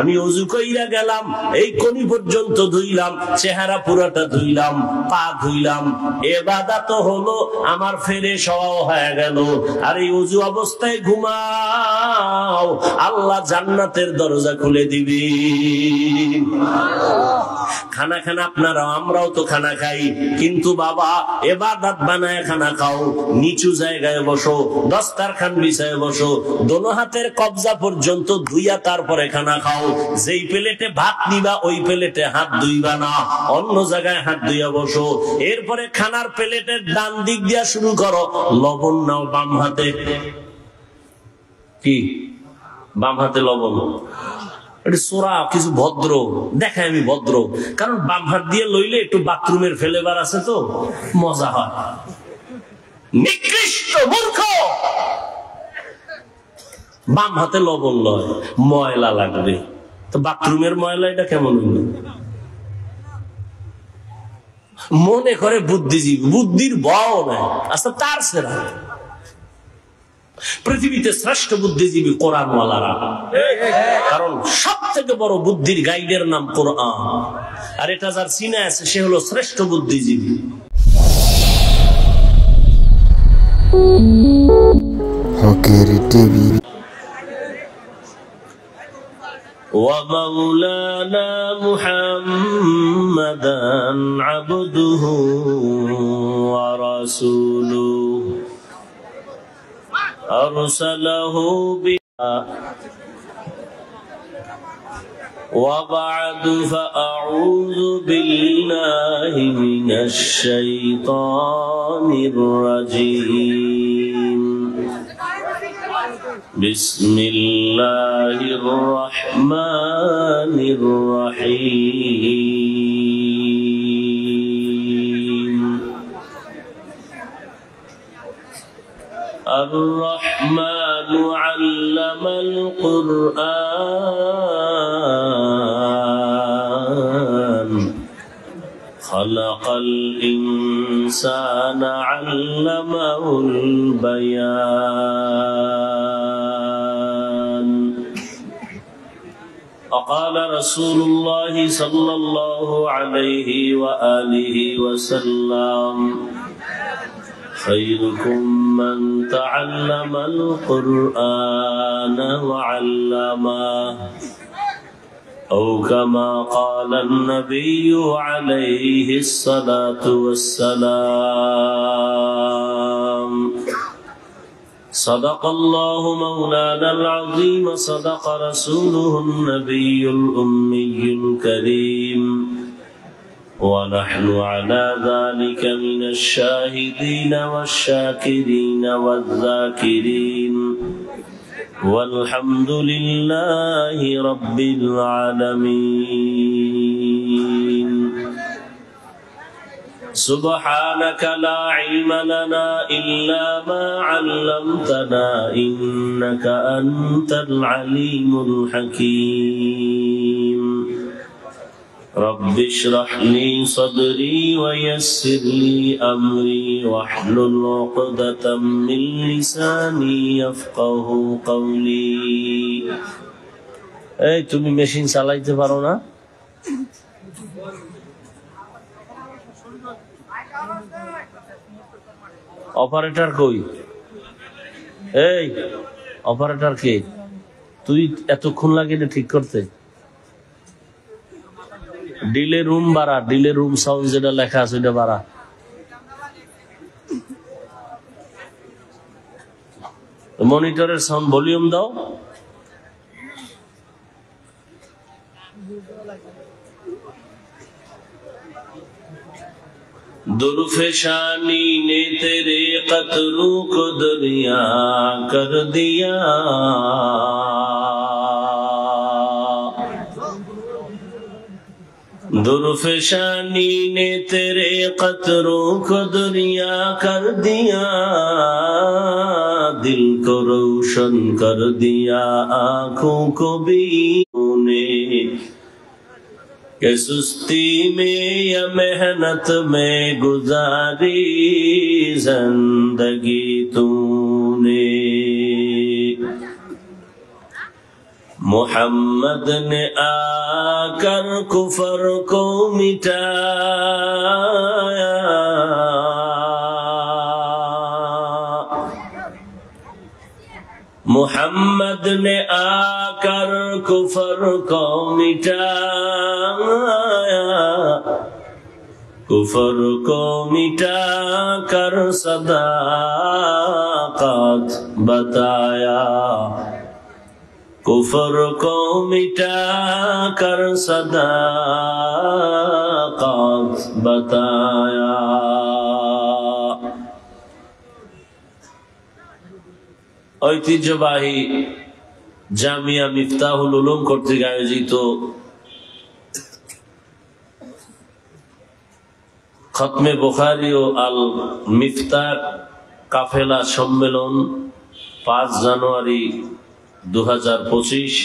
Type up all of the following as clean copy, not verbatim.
আমি ওযু কইরা গেলাম, এই কোনি পর্যন্ত ধুইলাম, চেহারা পুরাটা ধুইলাম, পা ধুইলাম, ইবাদত হলো, আমার ফ্রেশ হওয়া হয়ে গেল। আর এই ওযু অবস্থায় ঘুমাও, আল্লাহ জান্নাতের দরজা খুলে দিবে। খানা খানা আপনারা, আমরাও তো খানা খাই, কিন্তু বাবা ইবাদত বানায় খানা খাও, নিচু জায়গায় বসো, দস্তারখান বিছায় বসো, দোনো হাতের কবজা পর্যন্ত ধুইয়া তারপরে খানা খাও। যেই প্লেটে ভাত নিবা ওই প্লেটে হাত ধুইবা না, অন্য জায়গায় হাত ধুইয়া বসো। এরপরে খানার প্লেটের ডান দিক দিয়া শুরু করো, লবণ নাও বাম হাতে, কি বাম হাতে লবণ, সোরা কিছু ভদ্র দেখায়, আমি ভদ্র, কারণ বাম হাত দিয়ে লইলে একটু বাথরুমের ফেলেবার আছে তো মজা হয়। নিকৃষ্ট মূর্খ, বাম হাতে লবণ লয়, ময়লা লাগবে তো বাথরুমের ময়লা, এটা কেমন হইল? মনে করে বুদ্ধিজীবী, বুদ্ধির বও নাই। আচ্ছা, তার সেরা পৃথিবীতে শ্রেষ্ঠ বুদ্ধিজীবী কোরআনওয়ালারা, কারণ সব থেকে বড় বুদ্ধির গাইডের নাম কোরআন, আর এটা যার সিনে আছে সে হলো শ্রেষ্ঠ বুদ্ধিজীবী। হকের টিভি ومولانا محمدا عبده ورسوله أرسله بها وبعد فأعوذ بالله من الشيطان الرجيم بسم الله الرحمن الرحيم الرحمن علم القرآن خلق الإنسان علمه البيان وقال رسول الله صلى الله عليه وآله وسلم خيركم من تعلم القرآن وعلمه أو كما قال النبي عليه الصلاة والسلام صدق الله مولانا العظيم صدق رسوله النبي الأمي الكريم ونحن على ذلك من الشاهدين والشاكرين والذاكرين والحمد لله رب العالمين سبحانك لا علم لنا إلا ما علمتنا إنك أنت العليم الحكيم رب اشرح لي صدري ويسر لي أمري واحلل عقدة من لساني يفقه قولي এই তুমি মেশিন চালাইতে পারো না? অপারেটর কই? এই অপারেটর কে? তুই এতক্ষণ লাগে না ঠিক করতে? ডিলে রুম বাড়া, ডিলে রুম সাউন্ড যেটা লেখা আছে ওইটা বাড়া। মনিটরের সাউন্ড ভলিউম দাও। दुर्फेशानी ने तेरे कतरों को दरिया कर दिया दुर्फेशानी ने तेरे कतरों को दरिया कर दिया दिल को रोशन कर दिया आँखों को भी ने कि सुस्ती में या मेहनत में गुजारी जिंदगी तूने मोहम्मद ने आकर कुफर को मिटाया, मोहम्मद ने आकर कुफर को मिटाया, कुफर को मिटा कर सदाकत बताया, कुफर को मिटा कर सदाकत बताया। ঐতিহ্যবাহী জামিয়া মিফতাহুল উলুম কর্তৃক আয়োজিত খতমে বুখারী ও আল মিফতাহ কাফেলা সম্মেলন 5 জানুয়ারি 2025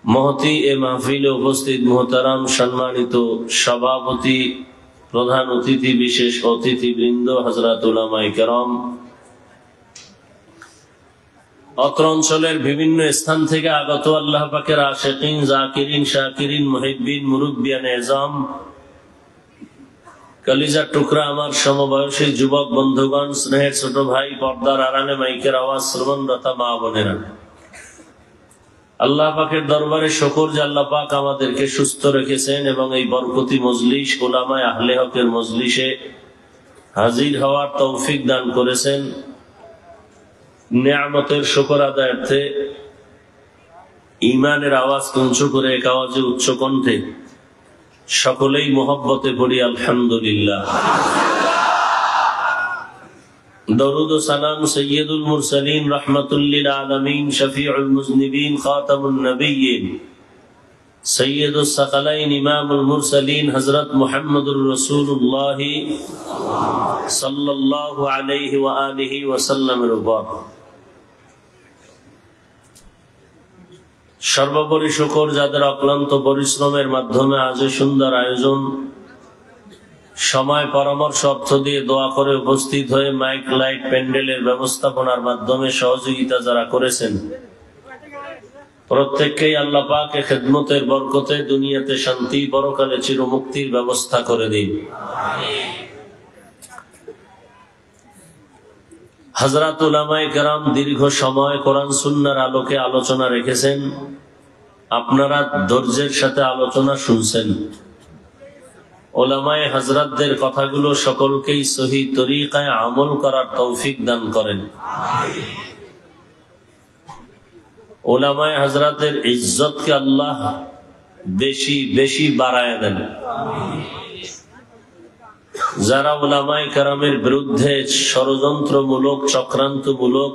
মহতি এ মাহফিলে উপস্থিত মুহতারাম সম্মানিত সভাপতি, প্রধান অতিথি, বিশেষ অতিথিবৃন্দ, হযরত উলামায়ে কেরাম, অত্র অঞ্চলের বিভিন্ন স্থান থেকে আগত আল্লাহ পাকের আশিকিন, জাকিরিন, শাকিরিন, মুহিব্বিন, মুরব্বিয়ান এজাম, কলিজার টুকরা আমার সমবয়সী যুবক বন্ধুগণ, স্নেহের ছোট ভাই, পর্দার আড়ালে মাইকের আওয়াজ শ্রবণরতা মা বোনেরা, আল্লাহ পাকের দরবারে শুকর যে আল্লাহ পাক আমাদেরকে সুস্থ রেখেছেন এবং এই বরকতি মজলিস, উলামায়ে আহলে হকের মজলিসে হাজির হওয়ার তৌফিক দান করেছেন। নিয়ামতের শুকর আদায়ার্থে ঈমানের আওয়াজ উঁচু করে এক আওয়াজে উচ্চ কণ্ঠে সকলেই মোহব্বতে পড়ি আলহামদুলিল্লাহ। দরুদ ও সালাম সৈয়দুল মুরসালিন, রাহমাতুল লিল আলামিন, শফিউল মুজনিবিন, খাতামুন নবিয়্যিন, সৈয়দুস সাকালাইন, ইমামুল মুরসালিন, হযরত মুহাম্মদুর রাসূলুল্লাহ সাল্লাল্লাহু আলাইহি ওয়া আলিহি ওয়া সাল্লামের উপর সর্বোপরি শুকর যাদের অক্লান্ত পরিশ্রমের মাধ্যমে আজ সুন্দর আয়োজন, সময়, পরামর্শ, অর্থ দিয়ে দোয়া করে উপস্থিত হয়ে মাইক, লাইট, প্যান্ডেলের ব্যবস্থাপনার মাধ্যমে সহযোগিতা যারা করেছেন, প্রত্যেককেই আল্লাহ পাক খেদমতের বরকতে দুনিয়াতে শান্তি, পরকালে চিরমুক্তির ব্যবস্থা করে দিন। হযরত উলামায়ে কেরাম দীর্ঘ সময় কোরআন সুন্নাহর আলোকে আলোচনা রেখেছেন, আপনারা ধৈর্যের সাথে আলোচনা শুনছেন। উলামায়ে হযরতদের কথাগুলো সকলকেই সহি তরিকায় আমল করার তৌফিক দান করেন। উলামায়ে হযরতের ইজ্জতকে আল্লাহ বেশি বেশি বাড়ায় দেন। যারা উলামায়ে কেরামের বিরুদ্ধে ষড়যন্ত্রমূলক, চক্রান্তমূলক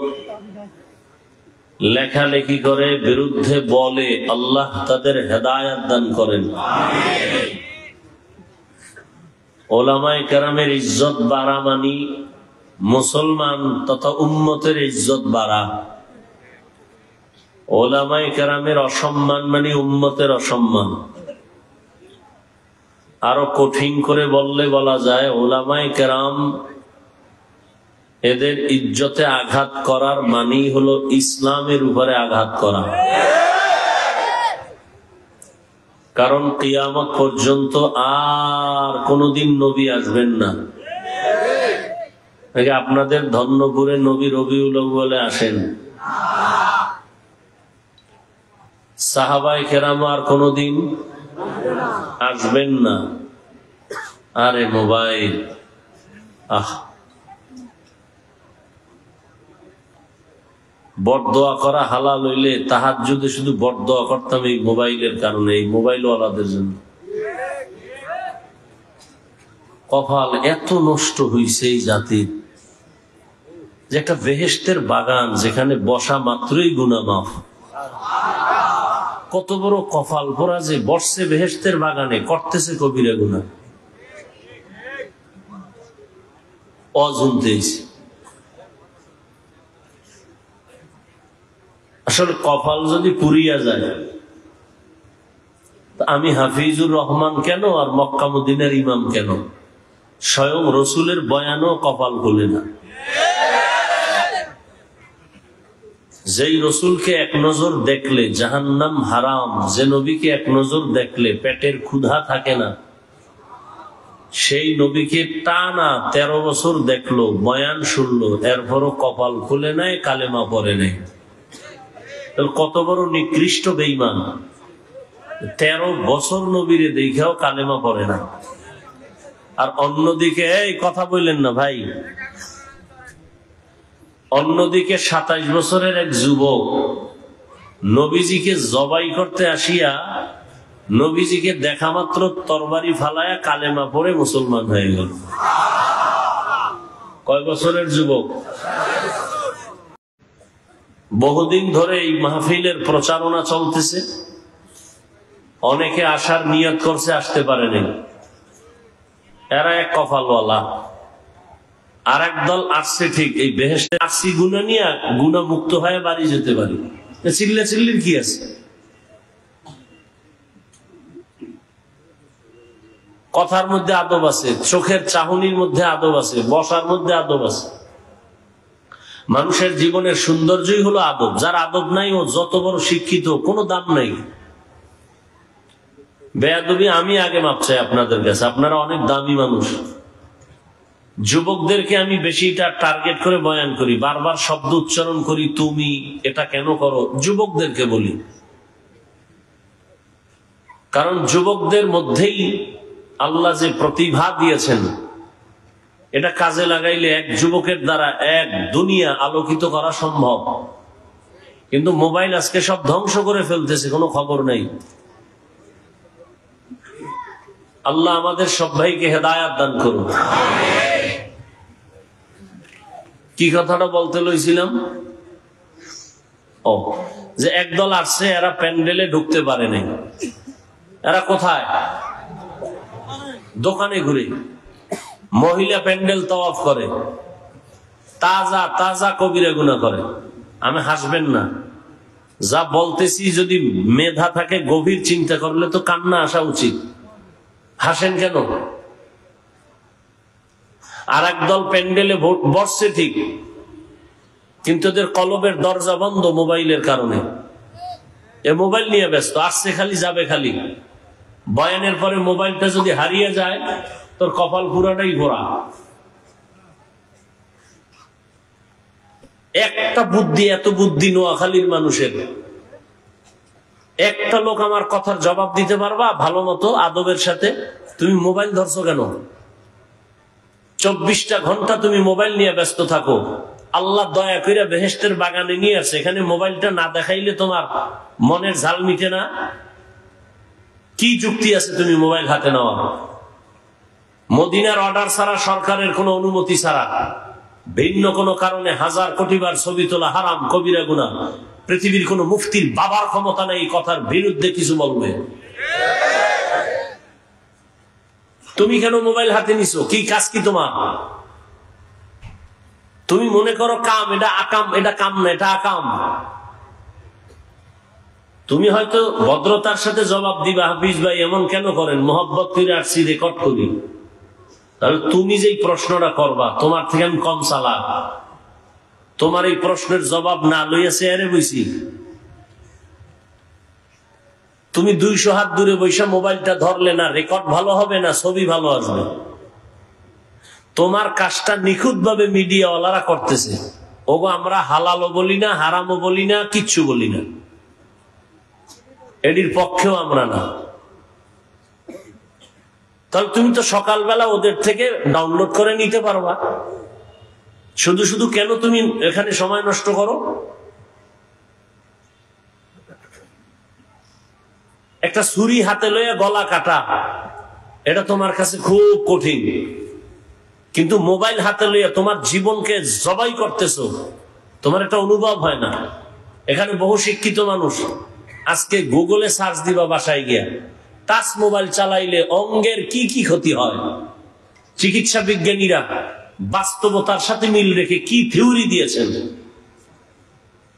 লেখালেখি করে, বিরুদ্ধে বলে, আল্লাহ তাদের হেদায়েত দান করেন। উলামায়ে কেরামের ইজ্জত বাড়া মানি মুসলমান তথা উম্মতের ইজ্জত বাড়া। উলামায়ে কেরামের অসম্মান মানে উম্মতের অসম্মান। আরো কঠিন করে বললে বলা যায়, উলামায়ে কেরাম এদের ইজ্জতে আঘাত করার মানি হলো ইসলামের উপরে আঘাত করা। কারণ কিয়ামত পর্যন্ত আর কোনদিন নবী আসবেন না। আপনাদের ধন্যপুরে নবী রবিউল আউয়ালে আসেন, সাহাবায়ে কেরাম আর কোনদিন আসবেন না। আরে মোবাইল, বরদোয়া করা হালাল হইলে তাহাজ্জুদে শুধু বরদোয়া করতাম এই মোবাইলের কারণে, এই মোবাইল ওয়ালাদের জন্য। কপাল এত নষ্ট হইছে এই জাতির যে একটা বেহেশতের বাগান যেখানে বসা মাত্রই গুনাহ মাফ। কত বড় কপাল পোড়া যে বসছে বেহেশতের বাগানে, করতেছে কবিরা গুনাহ। অজুনতেছে আসলে কপাল যদি পুরিয়া যায়, আমি হাফিজুর রহমান কেন আর মক্কা মদিনার ইমাম কেন? স্বয়ং রসুলের বয়ানও কপাল খুলে না। যেই রসুলকে এক নজর দেখলে জাহান্নাম হারাম, যে নবীকে এক নজর দেখলে পেটের ক্ষুধা থাকে না, সেই নবীকে টানা 13 বছর দেখলো, বয়ান শুনলো, এরপরও কপাল খুলে নাই, কালেমা পড়ে নাই। কত বড় নিকৃষ্ট বেঈমান! 13 বছর নবীরে দেখাও কালেমা পড়ে না। আর অন্যদিকে, এই কথা বললেন না ভাই, অন্যদিকে 27 বছরের এক যুবক নবীজিকে জবাই করতে আসিয়া নবীজিকে দেখা মাত্র তরবারি ফালায়া কালেমা পড়ে মুসলমান হয়ে গেল। কয় বছরের যুবক? বহুদিন ধরে এই মাহফিলের প্রচারণা চলতেছে, অনেকে আসার নিয়ত করছে, আসতে পারেনি। এরা এক কপালওয়ালা। আর এক দল আসছে ঠিক, এই বেহেশতে আসছি গুণা নিয়ে, গুণা মুক্ত হয়ে বাড়ি যেতে পারি। চিল্লা চিল্লির কি আছে? কথার মধ্যে আদব আছে, চোখের চাহনির মধ্যে আদব আছে, বসার মধ্যে আদব আছে। মানুষের জীবনের সৌন্দর্যই হলো আদব। যার আদব নাই, ও যত বড় শিক্ষিত, কোনো দাম নাই। বেয়াদবি আমি আগে মাপ চাই আপনাদের কাছে, আপনারা অনেক দামি মানুষ। যুবকদেরকে আমি বেশিটা টার্গেট করে বয়ান করি, বারবার শব্দ উচ্চারণ করি, তুমি এটা কেন করো, যুবকদেরকে বলি। কারণ যুবকদের মধ্যেই আল্লাহ যে প্রতিভা দিয়েছেন, এটা কাজে লাগাইলে এক যুবকের দ্বারা এক দুনিয়া আলোকিত করা সম্ভব। কিন্তু মোবাইল আজকে সব ধ্বংস করে ফেলতেছে, কোনো খবর নেই। আল্লাহ আমাদের সব ভাইকে হেদায়াত দান করুন। কি কথাটা বলতে লইছিলাম? ও, যে একদল আসছে, এরা প্যান্ডেলে ঢুকতে পারে নাই। এরা কোথায়? দোকানে ঘুরে মহিলা প্যান্ডেল তাওয়াফ করে, তাজা তাজা কবিরা গুনাহ করে। আমি হাসবেন না, যা বলতেছি যদি মেধা থাকে, গভীর চিন্তা করলে তো কান্না আসা উচিত। হাসেন কেন? আর একদল প্যান্ডেলে বসছে ঠিক, কিন্তু এদের কলবের দরজা বন্ধ মোবাইলের কারণে। এ মোবাইল নিয়ে ব্যস্ত, আসছে খালি, যাবে খালি। বয়ানের পরে মোবাইলটা যদি হারিয়ে যায়, তোর কপাল পুরাটাই ঘোরা। একটা বুদ্ধি, এত বুদ্ধি নোয়াখালীর মানুষের, একটা লোক আমার কথার জবাব দিতে পারবা ভালো মতো আদবের সাথে? তুমি মোবাইল ধরছো কেন? 24টা ঘন্টা তুমি মোবাইল নিয়ে ব্যস্ত থাকো। আল্লাহ দয়া কইরা বেহেশতের বাগানে নিয়ে আসে, এখানে মোবাইলটা না দেখাইলে তোমার মনের ঝাল মিটে না। কি যুক্তি আছে তুমি মোবাইল হাতে নেওয়া? মদিনার অর্ডার ছাড়া, সরকারের কোনো অনুমতি ছাড়া, ভিন্ন কোনো কারণে 1000 কোটি বার ছবি তোলা হারাম, কবিরা গুনাহ। পৃথিবীর কোন মুফতির বাবার ক্ষমতা নেই কথার বিরুদ্ধে কিছু বলবে। তুমি কেন মোবাইল হাতে নিছো? কি কাজ কি তোমার? তুমি মনে করো কাম, এটা আকাম, এটা কাম না, এটা আকাম। তুমি হয়তো ভদ্রতার সাথে জবাব দিবা, হাফিজ ভাই এমন কেন করেন, মোহব্বত করে আসছি, রেকর্ড করি। তাহলে তুমি যেই প্রশ্নটা করবা, তোমার থেকে আমি কম চালাক। তোমার এই প্রশ্নের জবাব না লইয়া চেয়ারে বইছি, তুমি 200 হাত দূরে বৈশা মোবাইলটা ধরলে না, রেকর্ড ভালো হবে না, ছবি ভালো আসবে। তোমার কাজটা নিখুঁত ভাবে মিডিয়াওয়ালারা করতেছে। ওগো আমরা হালালও বলি না, হারামও বলি না, কিচ্ছু বলি না, এটির পক্ষেও আমরা না। তাহলে তুমি তো সকালবেলা ওদের থেকে ডাউনলোড করে নিতে পারবা। শুধু শুধু কেন তুমি এখানে সময় নষ্ট করো? একটা ছুরি হাতে লইয়া গলা কাটা, এটা তোমার কাছে খুব কঠিন। কিন্তু মোবাইল হাতে লইয়া তোমার জীবনকে জবাই করতেছো, তোমার একটা অনুভব হয় না। এখানে বহু শিক্ষিত মানুষ, আজকে গুগলে সার্চ দিবা বাসায় গিয়া, টাচ মোবাইল চালাইলে অঙ্গের কি কি ক্ষতি হয়, চিকিৎসা বিজ্ঞানীরা বাস্তবতার সাথে মিল রেখে কি থিওরি দিয়েছেন।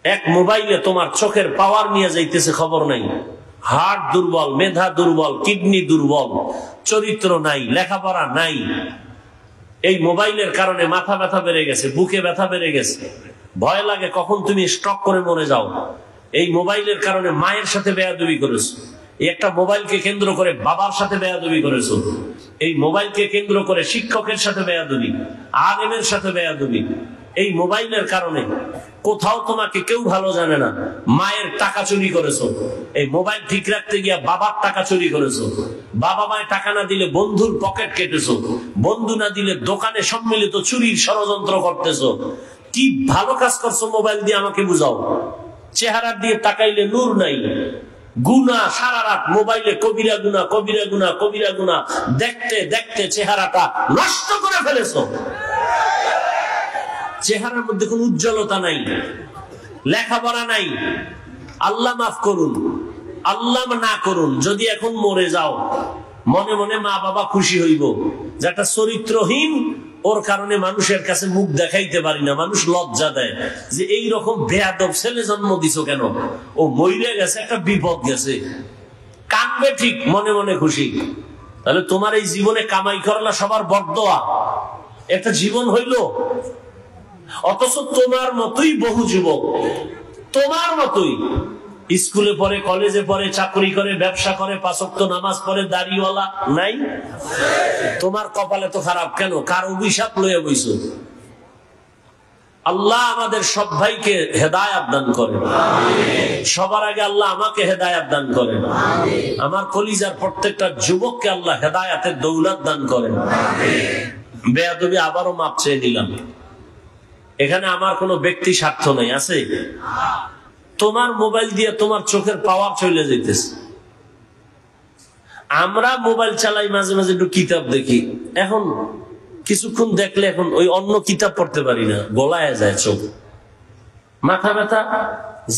এক মোবাইলে তোমার চোখের পাওয়ার নিয়ে যাইতেছে, খবর নাই। হার্ট দুর্বল, মেধা দুর্বল, কিডনি দুর্বল, চরিত্র নাই, লেখাপড়া নাই। এই মোবাইলের কারণে মাথা ব্যথা বেড়ে গেছে, বুকে ব্যথা বেড়ে গেছে, ভয় লাগে কখন তুমি স্ট্রোক করে মরে যাও। এই মোবাইলের কারণে মায়ের সাথে বেয়াদবি করেছো, এই একটা মোবাইলকে কেন্দ্র করে বাবার সাথে বেয়াদবি করেছো, এই মোবাইলকে কেন্দ্র করে শিক্ষকের সাথে বেয়াদবি, আলেমের সাথে বেয়াদবি। এই মোবাইলের কারণে কোথাও তোমাকে কেউ ভালো জানে না, মায়ের টাকা চুরি করেছো, এই মোবাইল ঠিক রাখতে গিয়া বাবার টাকা চুরি করেছো, বাবা মায়ের টাকা না দিলে বন্ধুর পকেট কেটেছো, বন্ধু না দিলে দোকানে সম্মিলিত চুরির ষড়যন্ত্র করতেছো। কি ভালো কাজ করছো মোবাইল দিয়ে আমাকে বুঝাও। চেহারা দিয়ে তাকাইলে নূর নাই, গুনাহ সারা রাত মোবাইলে, কবিরা গুনাহ কবিরা গুনাহ কবিরা গুনাহ দেখতে দেখতে চেহারাটা নষ্ট করে ফেলেছো। চেহারার মধ্যে কোন উজ্জ্বলতা নাই, লেখাপড়া নাই। আল্লাহ মাফ করুন, আল্লাহ না করুন, যদি এখন মরে যাও মনে মনে মা বাবা খুশি হইব যে একটা চরিত্রহীন, ওর কারণে মানুষের কাছে মুখ দেখাইতে পারি না, মানুষ লজ্জা দেয় যে এই রকম বেয়াদব ছেলে জন্ম দিছো কেন, ও মইরে গেছে, একটা বিপদ গেছে। কাঁদবে ঠিক, মনে মনে খুশি। তাহলে তোমার এই জীবনে কামাই করলা সবার বরদোয়া, একটা জীবন হইল। অথচ তোমার মতোই বহু যুবক, তোমার মতোই স্কুলে পড়ে, কলেজে পড়ে, চাকরি করে, ব্যবসা করে, ৫ ওয়াক্ত নামাজ পড়ে, দাড়িওয়ালা নাই। তোমার কপালে তো খারাপ কেন? কার অভিশাপ লইয়া বইছো? আল্লাহ আমাদের সব ভাইকে হেদায়েত দান করেন। সবার আগে আল্লাহ আমাকে হেদায়েত দান করেন। আমার কলিজার প্রত্যেকটা যুবককে আল্লাহ হেদায়েতের দৌলত দান করেন। বেয়াদবি আবারও মাপ চেয়ে নিলাম। এখানে আমার কোনো ব্যক্তি স্বার্থ নেই, আছে? তোমার মোবাইল দিয়ে তোমার চোখের পাওয়ার চলে যাইতেছে। আমরা মোবাইল চালাই, মাঝে মাঝে একটু কিতাব দেখি, এখন কিছুক্ষণ দেখলে এখন ওই অন্য কিতাব পড়তে পারি না, গলায় যায় চোখ। মাথা ব্যথা,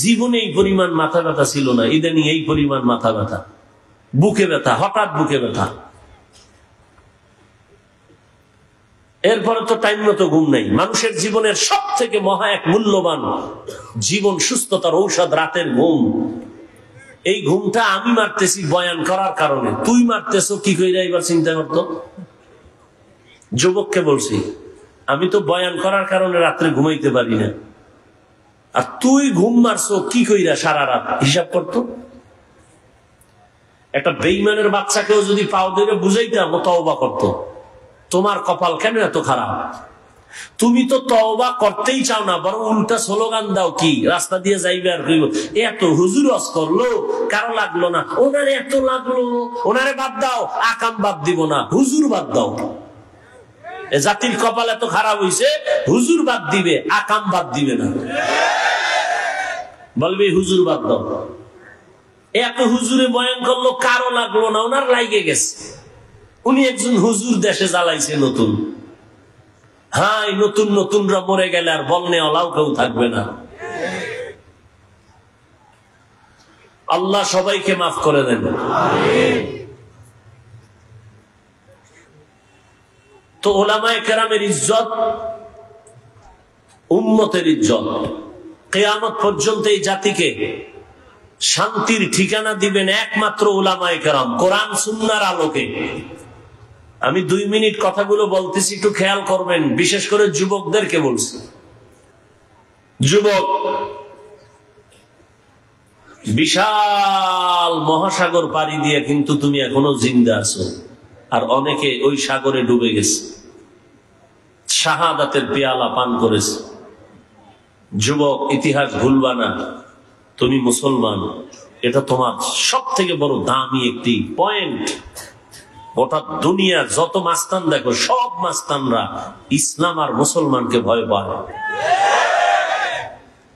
জীবনে এই পরিমাণ মাথা ব্যথা ছিল না, ইদানিং এই পরিমাণ মাথা ব্যথা, বুকে ব্যথা, হঠাৎ বুকে ব্যথা। এরপরে তো টাইম মতো ঘুম নেই। মানুষের জীবনের সব থেকে মহা এক মূল্যবান জীবন সুস্থতার ঔষধ রাতের ঘুম। এই ঘুমটা আমি মারতেছি বয়ান করার কারণে, তুই মারতেছ কি কইরা এবার চিন্তা করতো। যুবককে বলছি, আমি তো বয়ান করার কারণে রাত্রে ঘুমাইতে পারি না, আর তুই ঘুম মারছো কি কইরা সারা রাত, হিসাব করতো। একটা বেঈমানের বাচ্চাকেও যদি পাও ধরে বুঝাইতাম, তওবা করতো। তোমার কপাল কেন এত খারাপ? তুমি তো তওবা করতেই চাও না, বরং উল্টা স্লোগান দাও, কি রাস্তা দিয়ে যাইবে আর কইব এত হুজুর ওয়াজ করলো, কারো লাগলো না, ওনারে এত লাগলো, ওনারে বাদ দাও, আকাম বাদ দিব না, হুজুর বাদ দাও। এ জাতির কপাল এত খারাপ হইছে, হুজুর বাদ দিবে, আকাম বাদ দিবে না, বলবে হুজুর বাদ দাও। এত হুজুরে বয়ান করলো, কারো লাগলো না, ওনার লাইগে গেছে। উনি একজন হুজুর দেশে জ্বালাইছে নতুন। হ্যাঁ, নতুন নতুনরা মরে গেলে আর বলনে অলাও কেউ থাকবে না। আল্লাহ সবাইকে মাফ করে দেন। তো ওলামায়ে কেরামের ইজ্জত, উম্মতের ইজ্জত, কিয়ামত পর্যন্ত এই জাতিকে শান্তির ঠিকানা দিবেন একমাত্র ওলামায়ে কেরাম, কোরআন সুন্নাহর আলোকে। আমি 2 মিনিট কথাগুলো বলতেছি, একটু খেয়াল করবেন, বিশেষ করে যুবকদেরকে বলছি। যুবক, বিশাল মহাসাগর পাড়ি দিয়ে কিন্তু তুমি এখনো জিন্দা আছো, আর অনেকে ওই সাগরে ডুবে গেছে, শাহাদাতের পেয়ালা পান করেছে। যুবক, ইতিহাস ভুলবা না, তুমি মুসলমান, এটা তোমার সব থেকে বড় দামি একটি পয়েন্ট। গোটা দুনিয়া যত মাস্তান দেখো, সব মাস্তানরা ইসলাম আর মুসলমানকে ভয় পায়।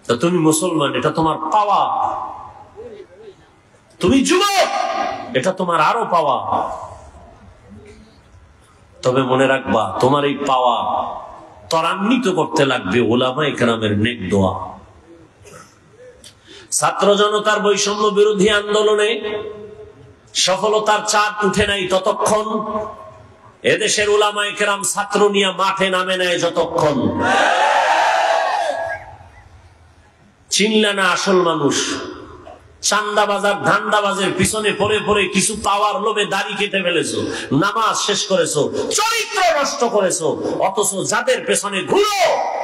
তা তুমি মুসলমান, এটা তোমার পাওয়া। তুমি যুবক, এটা তোমার আরো পাওয়া। তবে মনে রাখবা, তোমার এই পাওয়া ত্বরান্বিত করতে লাগবে ওলামায়ে কেরামের নেক দোয়া। ছাত্র জনতার বৈষম্য বিরোধী আন্দোলনে সফলতার চাঁদ উঠে নাই ততক্ষণ, এদেশের উলামায়ে কেরাম ছাত্র নিয়ে মাঠে নামে নাই যতক্ষণ। চিনলে না আসল মানুষ, চান্দাবাজার ধান্দাবাজের পিছনে পড়ে পড়ে কিছু পাওয়ার লোভে দাড়ি কেটে ফেলেছো, নামাজ শেষ করেছো, চরিত্র নষ্ট করেছো, অথচ যাদের পেছনে ঘুরো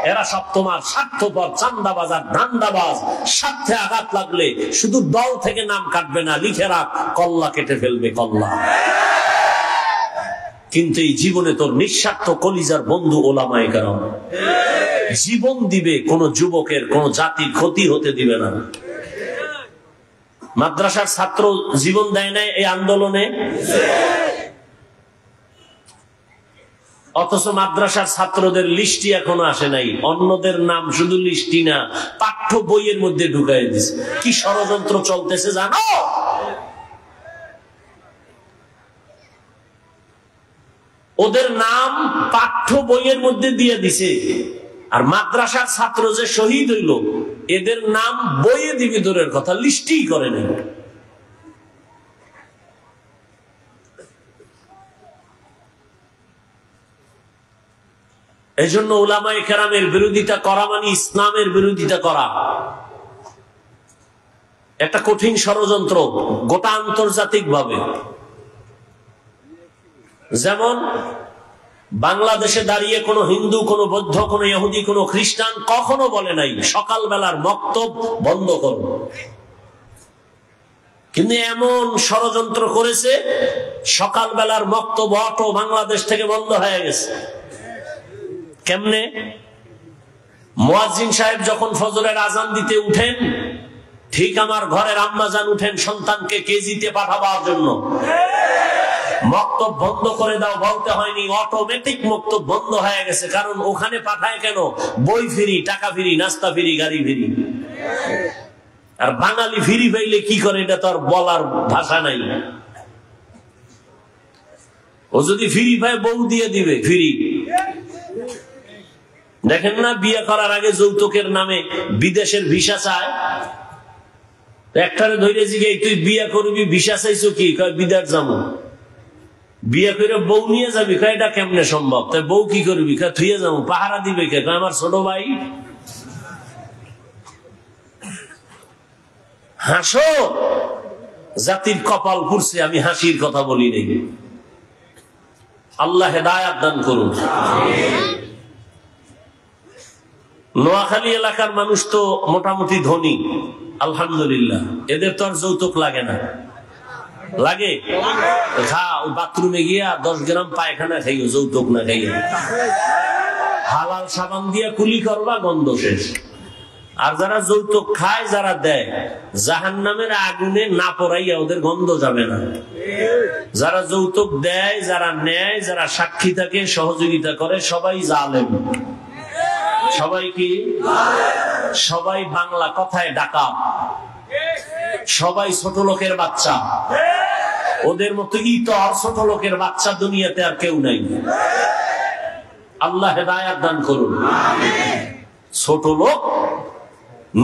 এরা সব তোমার স্বার্থপর চান্দাবাজার ধান্দাবাজ। স্বার্থে আঘাত লাগলে শুধু দল থেকে নাম কাটবে না, লিখে রাখ, কল্লা কেটে ফেলবে, কল্লা। কিন্তু এই জীবনে তোর নিঃস্বার্থ কলিজার বন্ধু ওলামায়ে কেরাম জীবন দিবে, কোন যুবকের কোন জাতির ক্ষতি হতে দিবে না। মাদ্রাসার ছাত্র জীবন দেয় নাই এই আন্দোলনে, অথচ মাদ্রাসার ছাত্রদের লিস্টি এখনো আসে নাই। অন্যদের নাম শুধু লিস্টি না, পাঠ্য বইয়ের মধ্যে ঢুকাই দিছে। কি ষড়যন্ত্র চলতেছে জানো? ওদের নাম পাঠ্য বইয়ের মধ্যে দিয়ে দিছে। আর মাদ্রাসার ছাত্র যে শহীদ হইল এদের নাম বইয়ে দিবি দূরের কথা, লিস্টই করে নাই। এই জন্য উলামায়ে কেরামের বিরোধিতা করা মানে ইসলামের বিরোধিতা করা। একটা কঠিন ষড়যন্ত্র গোটা আন্তর্জাতিক ভাবে। যেমন বাংলাদেশে দাঁড়িয়ে কোনো হিন্দু, কোনো বৌদ্ধ, কোনো ইহুদি, কোনো খ্রিস্টান কখনো বলে নাই সকালবেলার মক্তব বন্ধ করো, কিন্তু এমন ষড়যন্ত্র করেছে সকালবেলার মক্তব অটো বাংলাদেশ থেকে বন্ধ হয়ে গেছে। কেমনে? মুয়াজ্জিন সাহেব যখন ফজরের আজান দিতে উঠেন, ঠিক আমার ঘরের আম্মাজান উঠেন সন্তানকে কেজিতে পাঠাবার জন্য, মক্তব বন্ধ করে দাও বলতে হয়নি, অটোমেটিক মক্তব বন্ধ হয়ে গেছে। কারণ ওখানে পাঠায় কেন? বই ফ্রি, টাকা ফ্রি, নাস্তা ফ্রি, গাড়ি ফ্রি। আর বাঙালি ফ্রি পাইলে কি করে এটা তো আর বলার ভাষা নাই। ও যদি ফ্রি পায় বউ দিয়ে দিবে ফ্রি। দেখেন না, বিয়ে করার আগে যৌতুকের নামে বিদেশের ভিসা চায়। একটারে ধরে জিগে তুই বিয়ে করবি, ভিসা চাইছো কি? কয় বিদেশ যাবো। বিয়ে করে বউ নিয়ে যাবি? কয় এটা কেমনে সম্ভব? তাই বউ কি করবি? কয় থুয়ে যাবো। পাহারা দিবে কে? কয় আমার ছোট ভাই। হাসো, জাতির কপাল পুড়ছে, আমি হাসির কথা বলি নেই। আল্লাহ হেদায়াত দান করুন। নোয়াখালী এলাকার মানুষ তো মোটামুটি ধনী, আলহামদুলিল্লাহ। এদের তো আর যৌতুক লাগে না। লাগে? বাথরুমে গিয়া 10 গ্রাম পায়খানা খাইও, যৌতুক না খাইয়া। হালাল সাবান দিয়া কুলি করবা, গন্ধ শেষ। আর যারা যৌতুক খায়, যারা দেয়, জাহান্নামের আগুনে না পড়াইয়া ওদের গন্ধ যাবে না। যারা যৌতুক দেয়, যারা নেয়, যারা সাক্ষী থাকে, সহযোগিতা করে, সবাই জালেম। সবাই কি? সবাই বাংলা কথায় ডাকাত, সবাই ছোট লোকের বাচ্চা। ওদের মতো ইতর ছোট লোকের বাচ্চা দুনিয়াতে আর কেউ নাই। আল্লাহ হেদায়াত দান করুন। ছোট লোক,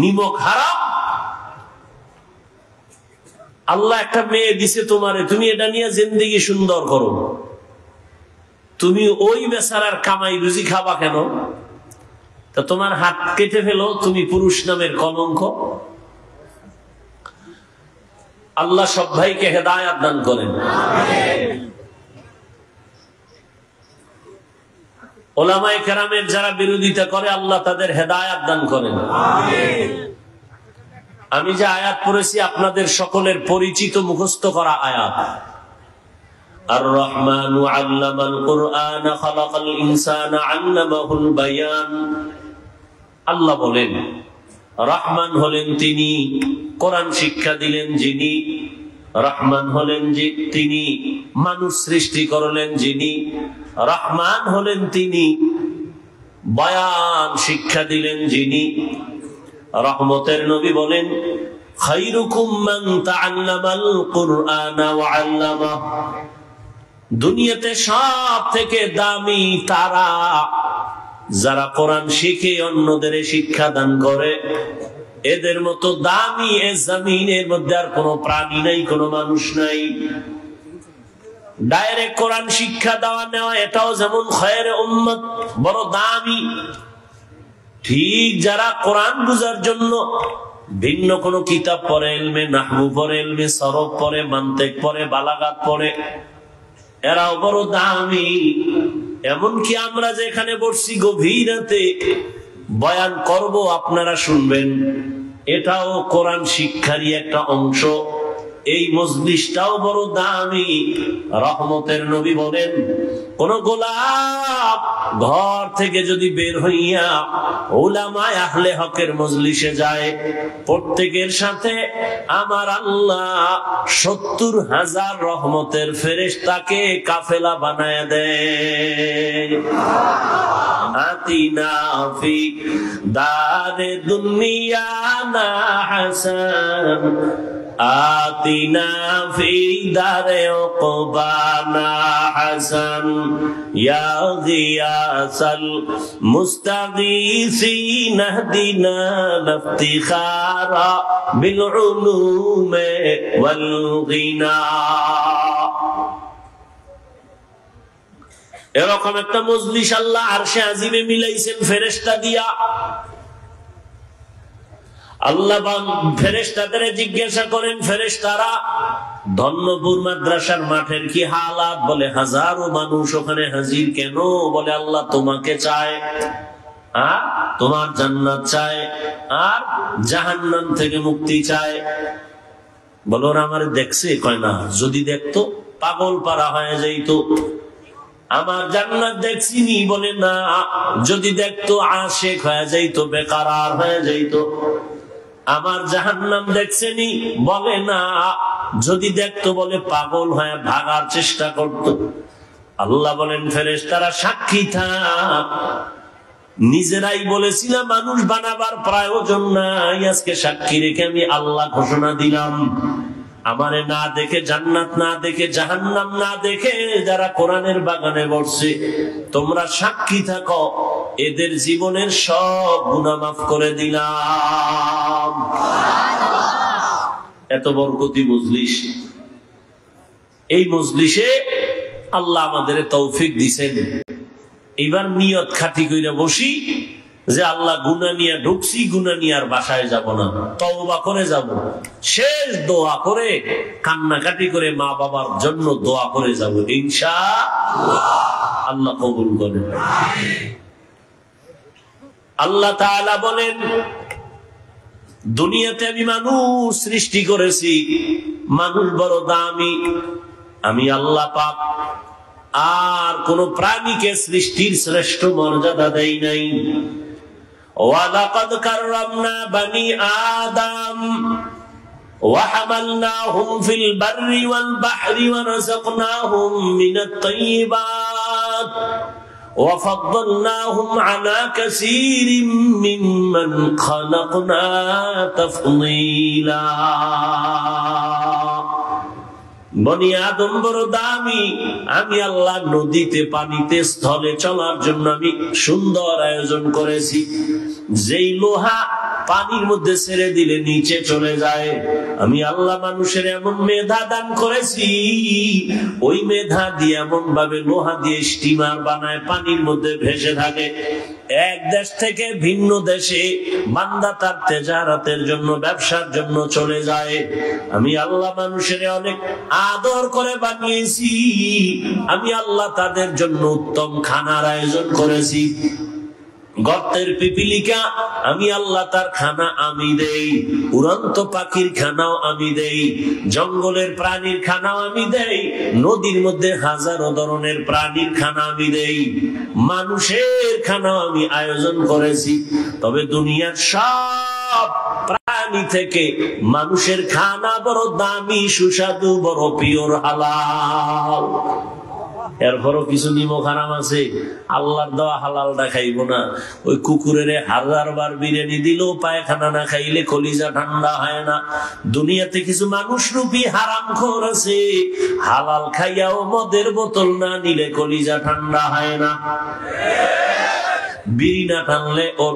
নিমক হারাম। আল্লাহ একটা মেয়ে দিছে তোমারে, তুমি এটা নিয়ে জিন্দেগি সুন্দর করো। তুমি ওই বেচারার কামাই রুজি খাবা কেন? তা তোমার হাত কেটে ফেলো, তুমি পুরুষ নামের কলঙ্ক। আল্লাহ সব ভাইকে হেদায়াত দান করেন। উলামায়ে কেরামের যারা বিরোধিতা করে, আল্লাহ তাদের হেদায়াত দান করেন। আমি যে আয়াত পড়েছি আপনাদের সকলের পরিচিত মুখস্থ করা আয়াত। আর রহমানু আল্লামাল কুরআন খালাকাল ইনসানা আল্লামাহুল বায়ান। আল্লাহ বলেন রহমান হলেন তিনি, কোরআন শিক্ষা দিলেন যিনি। রহমান হলেন তিনি, মানুষ সৃষ্টি করলেন যিনি। রহমান হলেন তিনি, বয়ান শিক্ষা দিলেন যিনি। রহমতের নবী বলেন খায়রুকুম মান তাআল্লামাল কুরআনা ওয়া আল্লামা। দুনিয়াতে সব থেকে দামি তারা যারা কোরআন শিখে অন্যদের শিক্ষা দান করে। এদের মতো দামি এ জমিনের মধ্যে আর কোনো প্রাণী নাই, কোনো মানুষ নাই। ডাইরেক্ট কোরআন শিক্ষা দেওয়া নেওয়া এটাও যেমন খায়রে উম্মত, বড় দামি। ঠিক যারা কোরআন বুঝার জন্য ভিন্ন কোন কিতাব পড়ে, ইলমে নাহবু পড়ে, ইলমে সরফ পড়ে, মান্তিক পড়ে, বালাগাত পড়ে, এরাও বড় দামি। এমনকি আমরা যেখানে বসছি গভীর রাতে বয়ান করব, আপনারা শুনবেন, এটাও কোরআন শিক্ষারই একটা অংশ। এই মজলিসটাও বড় দামি। রহমতের নবী বলেন, কোন গোলাপ ঘর থেকে যদি বের হইয়া উলামায়ে আহলে হকের মজলিসে যায়, প্রত্যেকের সাথে আমার আল্লাহ ৭০,০০০ রহমতের ফেরেশতাকে কাফেলা বানায় দেয়। আতিনা ফি দারে দুনিয়া না হাসান, আতিনা ফি দারে উকবানা হাসান, ইয়া গিয়াসাল মুস্তাগীসিন ইহদিনা লিফতিখারা বিল উলুমে ওয়াল গিনা। এরকম একটা মজলিস আল্লাহ আরশে আজিমে মিলাইছেন ফেরেশতা দিয়া। আল্লাহ ফেরেশতাদের জিজ্ঞাসা করেন, ফেরেশতারা ধন্যপুর মাদ্রাসার মাঠের কি হালাত? বলে হাজারো মানুষ ওখানে হাজির। কেন? বলে আল্লাহ তোমাকে চায়, আর তোমার জান্নাত চায়, আর জাহান্নাম থেকে মুক্তি চায়। বলো ওরা আমার দেখছে? কয় না, যদি দেখতো পাগল পারা হয়ে যাইতো। আমার জান্নাত দেখছিনি? বলে না, যদি দেখতো আশেক হয়ে যাইতো, বেকারার হয়ে যাইতো। আমার জাহান্নাম দেখছেনি? বলে না, যদি দেখতো বলে পাগল হয়ে ভাগার চেষ্টা করত। আল্লাহ বলেন ফেরেশতারা সাক্ষী থাক, নিজেরাই বলেছিলাম মানুষ বানাবার প্রয়োজন নাই, আজকে সাক্ষী রেখে আমি আল্লাহ ঘোষণা দিলাম, আমারে না দেখে, জান্নাত না দেখে, জাহান্নাম না দেখে যারা কোরআনের বাগানে বসছে, তোমরা সাক্ষী থাকো, এদের জীবনের সব গুনাহ মাফ করে দিলাম। এত বরকতি মজলিস। এই মজলিসে আল্লাহ আমাদের তৌফিক দিছেন। এবার নিয়ত খাঁটি কইরা বসি যে আল্লাহ গুনাহ নিয়ে ঢুকছি, গুনাহ নিয়ে আর বাসায় যাব না, তওবা করে যাব। শেষ দোয়া করে কান্নাকাটি করে মা বাবার জন্য দোয়া করে যাব, ইনশাআল্লাহ। আল্লাহ কবুল করেন। আল্লাহ তাআলা বলেন, দুনিয়াতে আমি মানুষ সৃষ্টি করেছি, মানুষ বড় দামি, আমি আল্লাহ পাক আর কোন প্রাণীকে সৃষ্টির শ্রেষ্ঠ মর্যাদা দেই নাই। ওয়ালাকাদ কাররামনা বানি আদম ওয়া হামালনাহুম ফিল বাররি ওয়াল বাহরি ওয়া রাযাকনাহুম মিনাত তাইয়্যিবাত ওয়া ফাদ্দালনাহুম আলা কাসীরিম মিম্মান খালাকনা তাফদীলা। বনি আদম বড় দামি, আমি আল্লাহ নদীতে, পানিতে, স্থলে চলার জন্য আমি সুন্দর আয়োজন করেছি। যেই লোহা পানির মধ্যে ছেড়ে দিলে নিচে চলে যায়, আমি আল্লাহ মানুষের এমন মেধা দান করেছি, ওই মেধা দিয়ে এমন ভাবে লোহা দিয়ে স্টিমার বানায়, পানির মধ্যে ভেসে থাকে। এক দেশ থেকে ভিন্ন দেশে বান্দা তার তেজারাতের জন্য, ব্যবসার জন্য চলে যায়। আমি আল্লাহ মানুষের অনেক আদর করে বানিয়েছি, আমি আল্লাহ তাদের জন্য উত্তম খানার আয়োজন করেছি। গর্তের পিপিলিকা, আমি আল্লাহ তার খানা আমি দেই, উড়ন্ত পাখির খানাও আমি দেই, জঙ্গলের প্রাণীর খানাও আমি দেই, নদীর মধ্যে হাজারো ধরনের প্রাণীর খানা আমি দেই, মানুষের খানাও আমি আয়োজন করেছি। তবে দুনিয়ার সব প্রাণী থেকে মানুষের খানা বড় দামি, সুস্বাদু, বড় পিওর, হালাল। এরপরও কিছু নিমক হারাম আছে, আল্লাহর দেওয়া হালালটা খাইব না। ওই কুকুরের 1000 বার বিরিয়ানি দিলেও পায়খানা না খাইলে কলিজা ঠান্ডা হয় না। দুনিয়াতে কিছু মানুষ রূপী হারামখোর আছে, হালাল খাইয়াও মদের বোতল না নিলে কলিজা ঠান্ডা হয় না। বিড়ি না টানলে ওর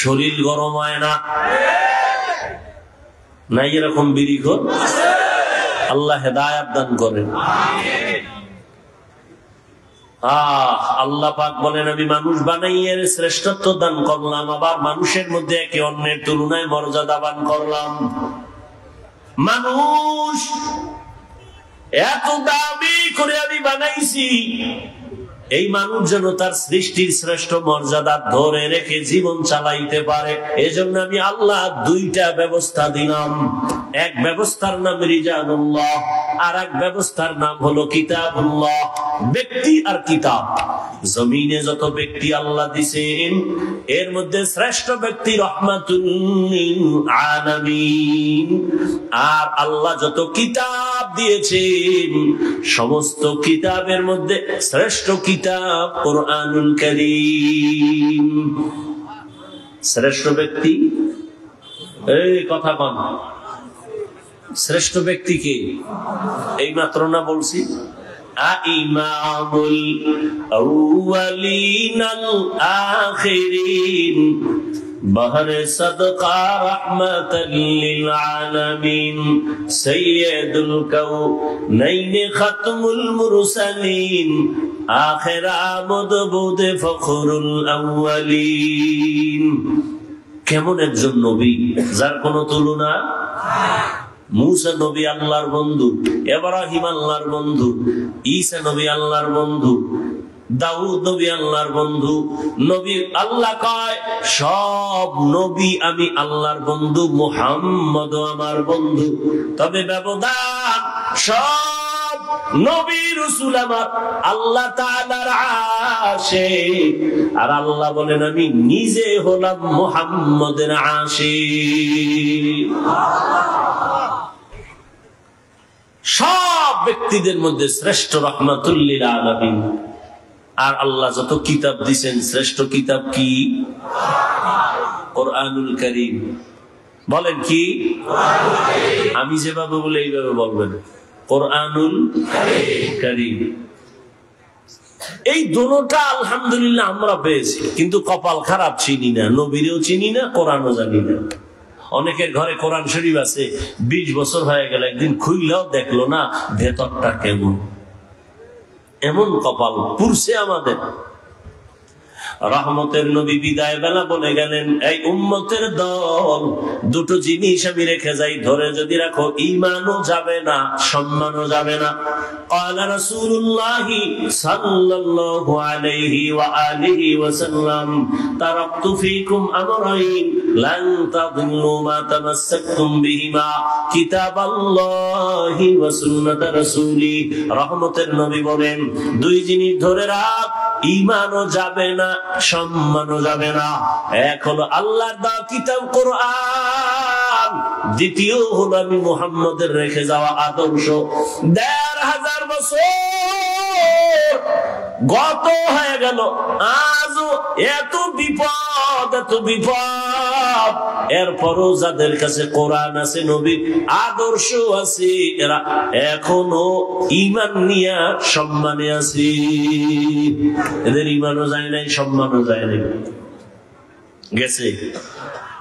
শরীর গরম হয় না। নাই এরকম বিড়িখোর? আল্লাহ হেদায়েত দান করেন। আল্লাহ পাক বলেন আমি মানুষ বানাইয়ে শ্রেষ্ঠত্ব দান করলাম, আবার মানুষের মধ্যে একে অন্যের তুলনায় মর্যাদা দান করলাম। মানুষ এত দামি করে আমি বানাইছি, এই মানুষ যেন তার সৃষ্টির শ্রেষ্ঠ মর্যাদা ধরে রেখে জীবন চালাইতে পারে। এজন্য আমি আল্লাহ দুইটা ব্যবস্থা দিলাম। এক ব্যবস্থার নাম রিজানুল্লাহ, আর এক ব্যবস্থার নাম হলো কিতাবুল্লাহ। ব্যক্তি আর কিতাব। জমিনে যত ব্যক্তি আল্লাহ দিছেন, এর মধ্যে শ্রেষ্ঠ ব্যক্তি রহমাতুল লিল আলামিন। আর আল্লাহ যত কিতাব দিয়েছেন, সমস্ত কিতাবের মধ্যে শ্রেষ্ঠ কিতাব কোরআনুল কারীম। শ্রেষ্ঠ ব্যক্তি, এই কথা কন, শ্রেষ্ঠ ব্যক্তি কে? এই মাত্র না বলছি, ইমামুল আউয়ালিনাল আখিরিন বহরে সদকা রহমাতাল লিল আলামিন সাইয়্যিদুল কাউনাইন খাতমুল মুরসালিন আখির আমদ বুদ ফখরুল আউয়ালিন। কেমন একজন নবী যার কোনো তুলনা। মুসা নবী আল্লাহর বন্ধু, ইব্রাহিম আল্লাহর বন্ধু, ঈসা নবী আল্লাহর বন্ধু, দাউদ নবী আল্লাহর বন্ধু। নবী আল্লাহ কয় সব নবী আমি আল্লাহর বন্ধু, মুহাম্মদ আমার বন্ধু। তবে ব্যবধান, সব নবী রাসূল আমার আল্লাহ তাআলার আশিক, আর আল্লাহ বলেন আমি নিজে হলাম মুহাম্মদের আশিক। সব ব্যক্তিদের মধ্যে শ্রেষ্ঠ রহমাতুল লিল আলামিন। আর আল্লাহ যত কিতাব দিয়েছেন, শ্রেষ্ঠ কিতাব কি? কোরআনুল কারীম। বলেন কি? আমি যেভাবে বলে এইভাবে বলবেন, কোরআনুল কারীম। এই দুটোটা আলহামদুলিল্লাহ আমরা পেয়েছি, কিন্তু কপাল খারাপ, চিনি না, নবীরেও চিনি না, কোরআনও জানি না। অনেকের ঘরে কোরআন শরীফ আছে, 20 বছর হয়ে গেল, একদিন খুইলাও দেখলো না ভেতরটা কেমন। এমন কপাল পুরছে আমাদের। রহমতের নবী বিদায় বেলা বলে গেলেন, এই উম্মতের দল, দুটো জিনিস আমি রেখে যাই, ধরে যদি রাখো ঈমানও যাবে না, সম্মানও যাবে না। قال رسول الله صلى الله عليه وآله وسلم تركت فيكم أمرين لن تضلوا ما تمسكتم بهما كتاب الله وسنة رسوله। রহমতের নবী বলেন, দুই জিনিস ধরে রাখ, ঈমানও যাবে না, সম্মানও যাবে না। এক হলো আল্লাহর দেওয়া কিতাব কোরআন, দ্বিতীয় হলো আমি মুহাম্মদের রেখে যাওয়া আদর্শ। ১৫০০ বছর গত হয়ে গেল, আজও এত বিপদ, এত বিপদ। এরপরও যাদের কাছে কোরআন আছে, নবীর আদর্শ আছে, এরা এখনো ঈমান নিয়ে সম্মানে আছে। এদের ঈমানও যায় নাই, সম্মানও যায় নাই, গেছে।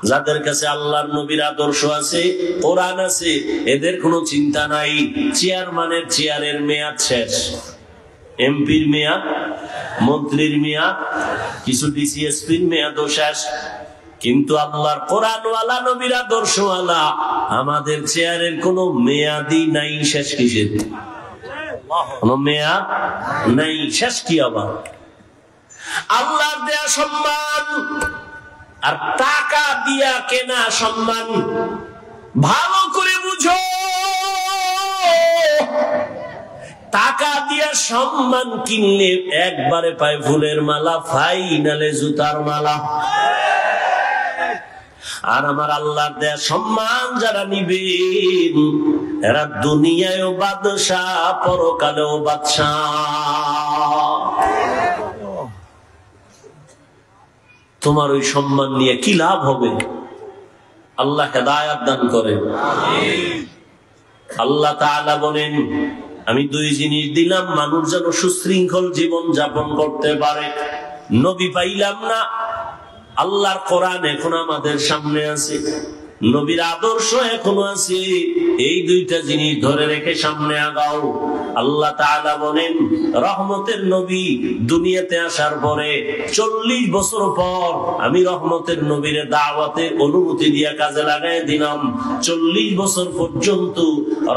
যাদের কাছে আল্লাহর নবীর আদর্শ আছে, কোরআন আছে, এদের কোনো চিন্তা নাই। চেয়ারম্যানের চেয়ারের মেয়াদ শেষ, এমপির মেয়াদ, মন্ত্রীর মেয়াদ, কিছু ডিসিএসপির মেয়াদও শেষ। কিন্তু আল্লাহর কোরআনওয়ালা নবীর আদর্শওয়ালা আমাদের চেয়ারের কোনো মেয়াদই নাই। শেষ কিসের? কোনো মেয়াদ নাই, শেষ কি আবার? আল্লাহর দেয়া সম্মান আর টাকা দিয়া কেনা সম্মান ভালো করে বুঝো। টাকা দিয়া সম্মান কিনলে একবারে পায় ফুলের মালা, ফাইনালে জুতার মালা। আর আমার আল্লাহর দেয়া সম্মান যারা নিবেন, এরা দুনিয়ায়ও বাদশাহ, পরকালেও বাদশাহ। তোমার ওই সম্মান নিয়ে কি লাভ হবে? আল্লাহ হেদায়েত দান করেন। আল্লাহ তাআলা বলেন, আমি দুই জিনিস দিলাম, মানুষ যেন সুশৃঙ্খল জীবন যাপন করতে পারে। নবী পাইলাম না, আল্লাহর কোরআন এখন আমাদের সামনে আছে, নবীর আদর্শ এখনো আছে, এই দুইটা জিনিস ধরে রেখে সামনে আগাও। আল্লাহ তাআলা বলেন, রহমতের নবী দুনিয়াতে আসার পরে 40 বছর পর আমি রহমতের নবীর দাওয়াতের অনুমতি দিয়া কাজে লাগাই দিলাম। 40 বছর পর্যন্ত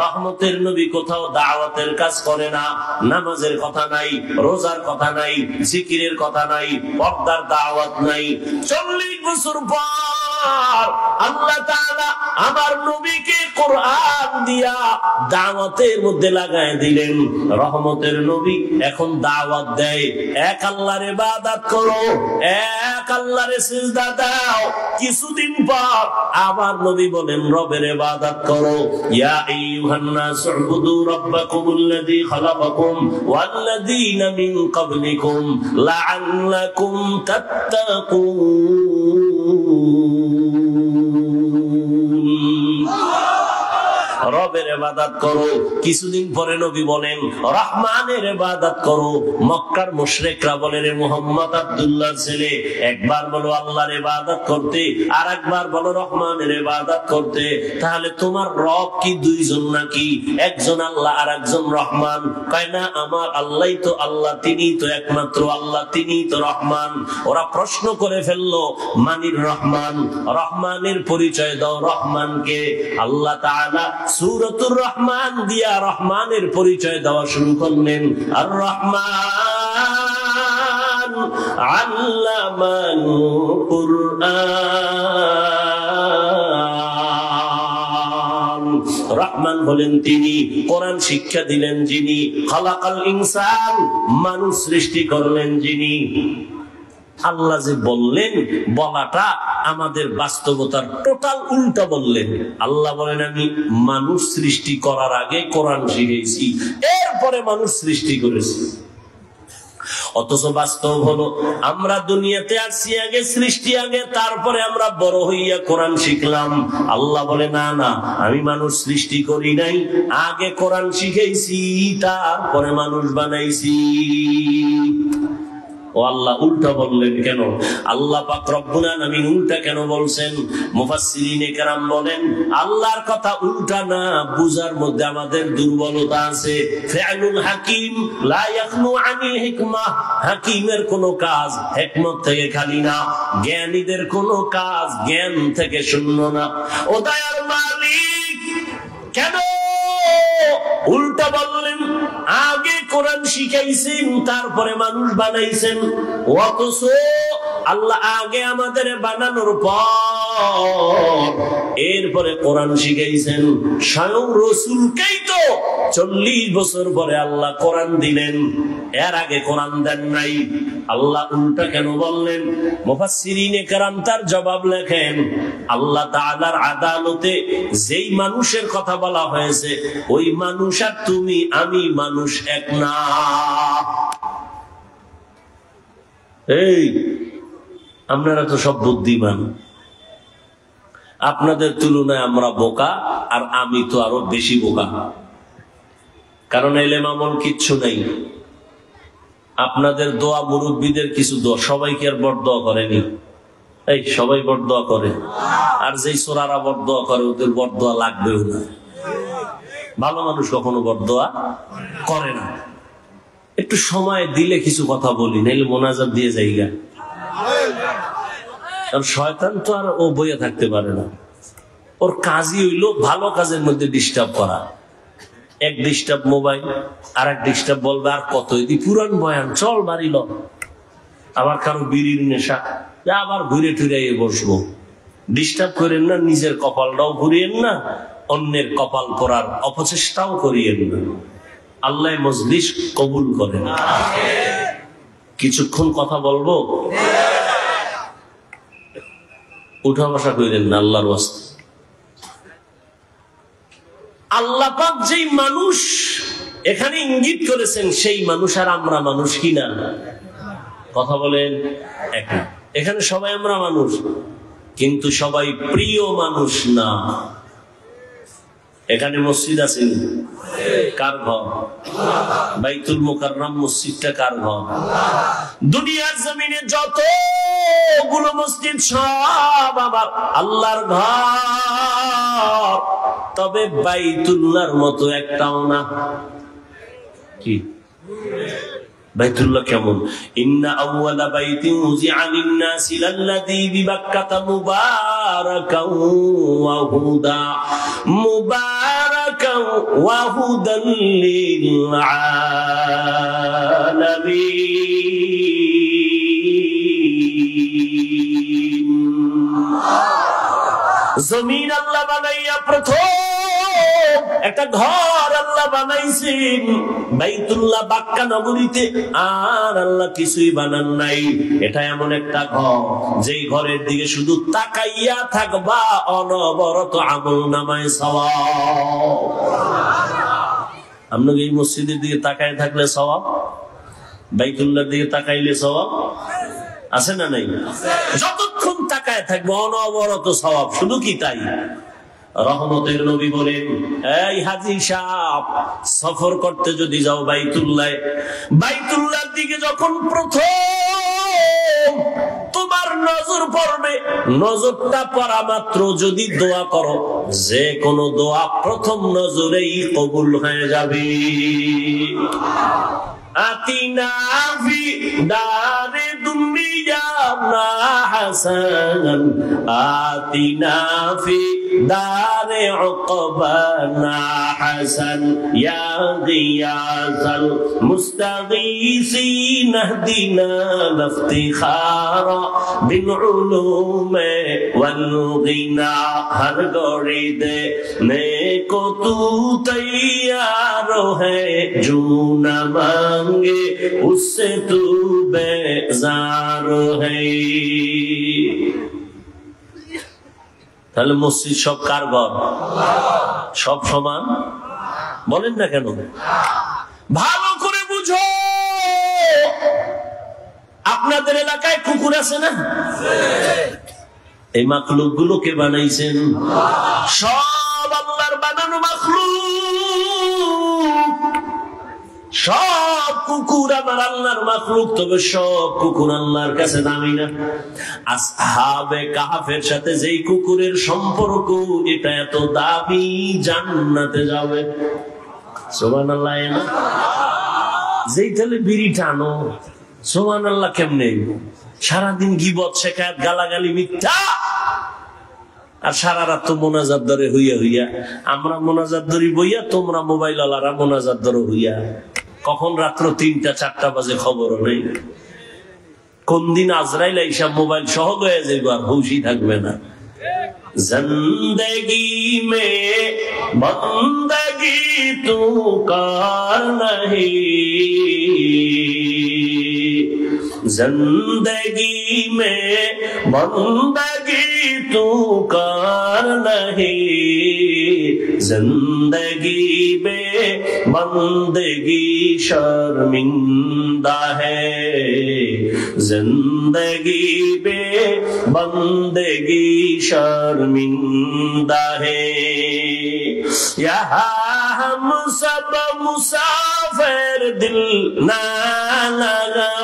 রহমতের নবী কোথাও দাওয়াতের কাজ করে না, নামাজের কথা নাই, রোজার কথা নাই, জিকিরের কথা নাই, পর্দার দাওয়াত নাই। 40 বছর পর আল্লাহ তাআলা আমার নবীকে কোরআন দিয়া দাওয়াতের মধ্যে লাগায় দিলেন। রহমতের নবী এখন দাওয়াত দেয়, এক আল্লাহর ইবাদত করো, এক আল্লাহর সিজদা দাও। কিছুদিন পর আবার নবী বলেন রবের ইবাদত করো। ইয়া আইয়ুহান নাস উবুদু রাব্বাকুমুল্লাযী খালাকাকুম ওয়াল্লাযীনা মিন ক্বাবলিকুম লাআল্লাকুম তাত্তাকুন। রবের ইবাদত করো। কিছুদিন পরে নবী বলেন রহমানের ইবাদত করো। মক্কার মুশরিকরা বলে, রে মুহাম্মদ আব্দুল্লাহর ছেলে, একবার বলো আল্লাহর ইবাদত করতে, আর একবার বলো রহমানের ইবাদত করতে। তাহলে তোমার রব কি দুইজন নাকি? একজন আল্লাহ আর একজন রহমান? কয় না, আমার আল্লাহই তো আল্লাহ, তিনিই তো একমাত্র আল্লাহ, তিনিই তো রহমান। ওরা প্রশ্ন করে ফেললো, মানির রহমান, রহমানের পরিচয় দাও, রহমানকে। আল্লাহ তাআলা সূরাতুর রহমান দিয়া রহমানের পরিচয় দেওয়া শুরু করলেন। আর রহমান আল্লামাল কুরআন। রহমান হলেন তিনি, কোরআন শিক্ষা দিলেন যিনি, খালাকাল ইনসান, মানুষ সৃষ্টি করলেন যিনি। আল্লাহ যে বললেন, বলাটা আমাদের বাস্তবতার টোটাল উল্টা বললেন। আল্লাহ বলেন আমি মানুষ সৃষ্টি করার আগে কোরআন শিখেছি, এরপরে মানুষ সৃষ্টি করেছি। অথচ বাস্তব হলো আমরা দুনিয়াতে আসছি আগে, সৃষ্টি আগে, তারপরে আমরা বড় হইয়া কোরআন শিখলাম। আল্লাহ বলে না না, আমি মানুষ সৃষ্টি করি নাই, আগে কোরআন শিখেছি, তারপরে মানুষ বানাইছি। ও আল্লাহ উল্টা বললেন কেন? আল্লাহ পাক রব্বুল আলামিন উল্টা কেন বলছেন? মুফাসসিরিনে কেরাম বলেন আল্লাহর কথা উল্টা না বুঝার মধ্যে আমাদের দুর্বলতা আছে। ফিআলুল হাকিম লা ইয়াখনু আনিল হিকমাহ, হাকিমের কোন কাজ হিকমত থেকে খালি না, জ্ঞানীদের কোন কাজ জ্ঞান থেকে শূন্য না। ও দয়ার মালিক কেন উল্টা বললেন? আগে কোরআন শিখাইছেন, তারপরে মানুষ বানাইছেন। অথচ আল্লাহ আগে আমাদের বানানোর পর এরপরে কোরআন শিখাইছেন। স্বয়ং রাসূলকেই তো 40 বছর পরে আল্লাহ কোরআন দিলেন, এর আগে কোরআন দেন নাই। আল্লাহ উল্টা কেন বললেন? মুফাসসিরিনে কেরাম তার জবাব লেখেন, আল্লাহ তাআলার আদালতে যেই মানুষের কথা বলা হয়েছে, ওই মানুষ আর তুমি আমি মানুষ এক না। এই আপনারা তো সব বুদ্ধিমান, আপনাদের তুলনায় আমরা বোকা, আর আমি তো আরো বেশি বোকা। কারণ এলেম আমল কিচ্ছু নেই। আপনাদের দোয়া, মুরব্বীদের কিছু দোয়া, সবাইকে আর বড়দোয়া করেনি। এই সবাই বড়দোয়া করে, আর যেই সোরারা বড়দোয়া করে ওদের বড়দোয়া লাগবেও না। ভালো মানুষ কখনো বড়দোয়া করে না। একটু সময় দিলে কিছু কথা বলি, নাইলে মোনাজাত দিয়ে যাইগা। কারণ শয়তান তো আর ও বইয়া থাকতে পারে না, ওর কাজই হইলো ভালো কাজের মধ্যে ডিস্টার্ব করা। এক ডিস্টার্ব মোবাইল, আর এক ডিস্টার্ব বলবে আর কত পুরান বয়ান, চল বাড়িল। আবার কারো বিড়ির নেশা, আবার ঘুরে টুরে বসবো। ডিস্টার্ব করেন না, নিজের কপালটাও ঘুরিয়েন না, অন্যের কপাল পরার অপচেষ্টাও করিয়েন না। আল্লাহ মজলিস কবুল করেন। কিছুক্ষণ কথা বলবো, উঠা বসা করেন না আল্লাহর ওয়াস্তে। আল্লাহ পাক যেই মানুষ এখানে ইঙ্গিত করেছেন, সেই মানুষ আর আমরা মানুষ কিনা? কথা বলেন। এখানে সবাই আমরা মানুষ, কিন্তু সবাই প্রিয় মানুষ না। এখানে মসজিদ আছে, কার ঘর? বাইতুল মুকাররম মসজিদটা কার ঘর? দুনিয়ার জমিনে যতগুলো মসজিদ সব আমার আল্লাহর ঘর, তবে বাইতুল্লাহর মতো একটাও না। কি বাইতুল্লাহ কেমন? ইন্না আউওয়ালা বাইতিন উযিআ লিন-নাসি লাল্লাযী বিবাক্কাতা মুবারাকান ওয়া হুদা মুবারাকান ওয়া হুদাল লিল আলামিন। জমিন আল্লাহ বানাইয়া প্রথম একটা ঘর আল্লাহ বানাইছেন বাইতুল্লাহ বাক্কা নগরীতে, আর আল্লাহ কিছুই বানান নাই। এটা এমন একটা ঘর যেই ঘরের দিকে শুধু তাকাইয়া থাকবা, অনবরত আমলনামায় সওয়াব। আমরা এই মসজিদের দিকে তাকায় থাকলে সওয়াব, বাইতুল্লাহর দিকে তাকাইলে সওয়াব আছে না নাই? যতক্ষণ তাকায় থাকবো অনবরত সওয়াব। শুধু কি তাই? রহমতের নবী বলেন, এই হাজী সাহেব, সফর করতে যদি যাও বাইতুল্লাহর দিকে যখন প্রথম তোমার নজর পড়বে, নজরটা পড়া মাত্র যদি দোয়া করো, যে কোনো দোয়া প্রথম নজরেই কবুল হয়ে যাবে। আতিনা ফি দারে দুনিয়া না হাসানান, আতিনা ফি দারে উকবানা হাসান, ইয়া গিয়াসাল মুস্তাগীসিন ইহদিনা ইফতিখারা বিল উলুমে ওয়াল গিনা। হর গরিদে নেকো তু তৈয়ার है जो न मांगे उससे तू बेजार है। তাহলে মসজিদ সব কার ঘর? সব সমান বলেন না কেন? ভালো করে বুঝো। আপনাদের এলাকায় কুকুর আছে না? এই মাখলুক গুলো কে বানাইছেন? সব আল্লাহর বানানো মাখলুক। সব কুকুর আমার আল্লাহর মাখলুক, তবে সব কুকুর আল্লাহর কাছে দামি না। আসহাবে কাহফের সাথে যেই কুকুরের সম্পর্ক, এটা এত দামি, জান্নাতে যাবে। সুবহানাল্লাহ। যেই তাহলে বিড়ি টানো, সুবহানাল্লাহ কেমনে? সারাদিন গীবত, শেখায়ত, গালাগালি, মিথ্যা, আর সারা রাত তো মোনাজাত ধরে হইয়া হইয়া। আমরা মোনাজাত ধরি বইয়া, তোমরা মোবাইল আলারা মোনাজাত ধরো হইয়া। কখন রাত্র 3টা 4টা বাজে খবরও নেই। কোন দিন আজরাইল এইসব মোবাইল সহ হয়ে যাইব, আর হুশই থাকবে না। জিন্দেগি মে বন্দগি তু কার নহি, जिंदगी में बंदगी तू कर नहीं, जिंदगी में बंदगी शर्मिंदा है, जिंदगी में बंदगी शर्मिंदा है। यहाँ हम सब मुसाफिर दिल ना लगा,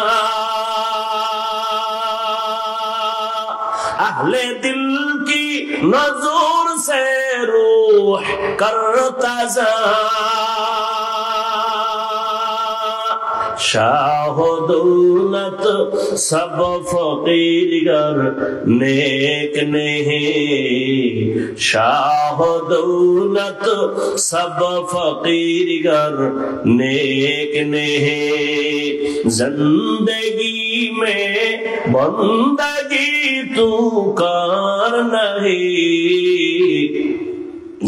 अहले दिल की नजर से रूह करता जा, शाह दौलत सब फकीर गर नेक नहीं, शाह दौलत सब फकीर गर नेक नहीं, जिंदगी में बंदगी तू कर नहीं,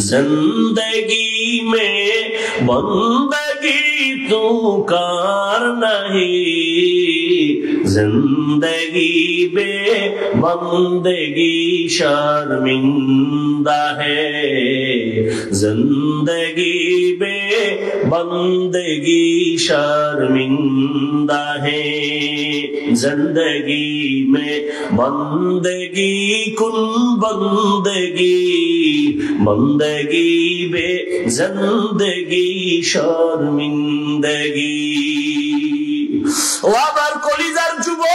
जिंदगी में बंदगी तू कार नहीं, जिंदगी बे बंदगी शर्मिंदा है, जिंदगी बे बंदगी शर्मिंदा है, जिंदगी में बंदगी कुन बंदगी, बंदगी बे जिंदगी शर्मिंदगी। ও আমার কলিজার যুবক,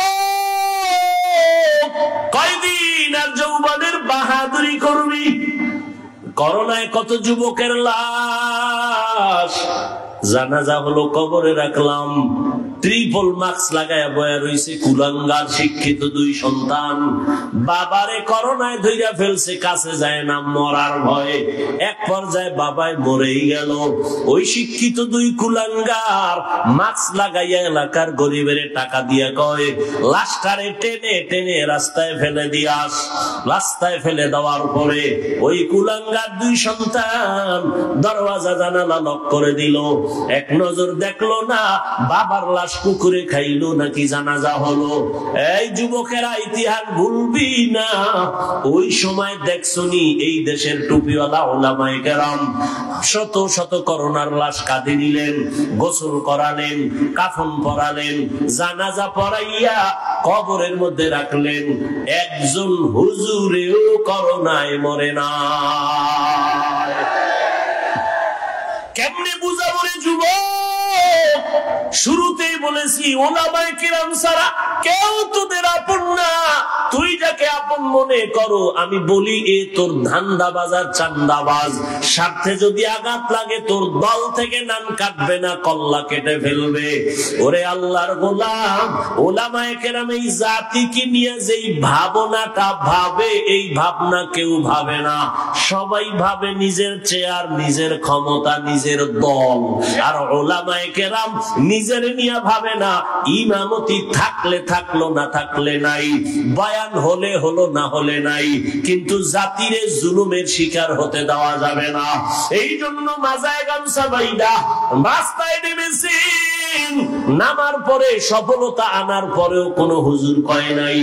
কয়দিন আর যৌবনের বাহাদুরি করবি? করোনায় কত যুবকের লাশ, জানাজা হলো, কবরে রাখলাম, ট্রিপল মাস্ক লাগায়া বয়া রইছে কুলাঙ্গার শিক্ষিত দুই সন্তান। বাবারে করোনায় ধইরা ফেলছে, কাছে যায় না মরার ভয়ে। এক পর্যায়ে বাবায় মরেই গেল। ওই শিক্ষিত দুই কুলাঙ্গার মাস্ক লাগাইয়া এলাকার গরিবের টাকা দিয়া কয়, লাশটারে টেনে টেনে রাস্তায় ফেলে দিয়াস। রাস্তায় ফেলে দেওয়ার পরে ওই কুলাঙ্গার দুই সন্তান দরওয়াজা জানালা লক করে দিল। এক নজর দেখলো না বাবার লাশ পুকুরে খাইলো নাকি জানাজা হলো। এই যুবকেরা ইতিহাস ভুলবি না। ওই সময় দেখছনি এই দেশের টুপিওয়ালা ওলামায়ে কেরাম শত শত করোনার লাশ কাঁধে নিলেন, গোসল করালেন, কাফন পরালেন, জানাজা পড়াইয়া কবরের মধ্যে রাখলেন। একজন হুজুরেও করোনায় মরে না। কেমনে বুঝাবো রে যুবক? শুরুতেই বলেছি ওলামায়ে কেরাম ছাড়া কেউ তোদের আপন না। তুই যাকে আপন মনে করো, আমি বলি এ তোর ধান্দাবাজ আর চান্দাবাজ। স্বার্থে যদি আঘাত লাগে তোর দল থেকে নাম কাটবে না, কল্লা কেটে ফেলবে। ওরে আল্লাহর গোলাম, ওলামায়ে কেরাম এই জাতিকে নিয়ে যেই ভাবনাটা ভাবে, এই ভাবনা কেউ ভাবে না। সবাই ভাবে নিজের চেয়ার, নিজের ক্ষমতা, নিজের দল। আর ওলামায়ে কেরাম নিজের নিয়ে ভাবে না। ইমামতি থাকলে থাকলো, না থাকলে নাই, বয়ান হলে হলো, না হলে নাই। কিন্তু জাতিরে জুলুমের শিকার হতে দেওয়া যাবে না। এই জন্য মাজায় গামছা বাইদা রাস্তায় নেমেছেন। নামার পরে সফলতা আনার পরেও কোন হুজুর কয় নাই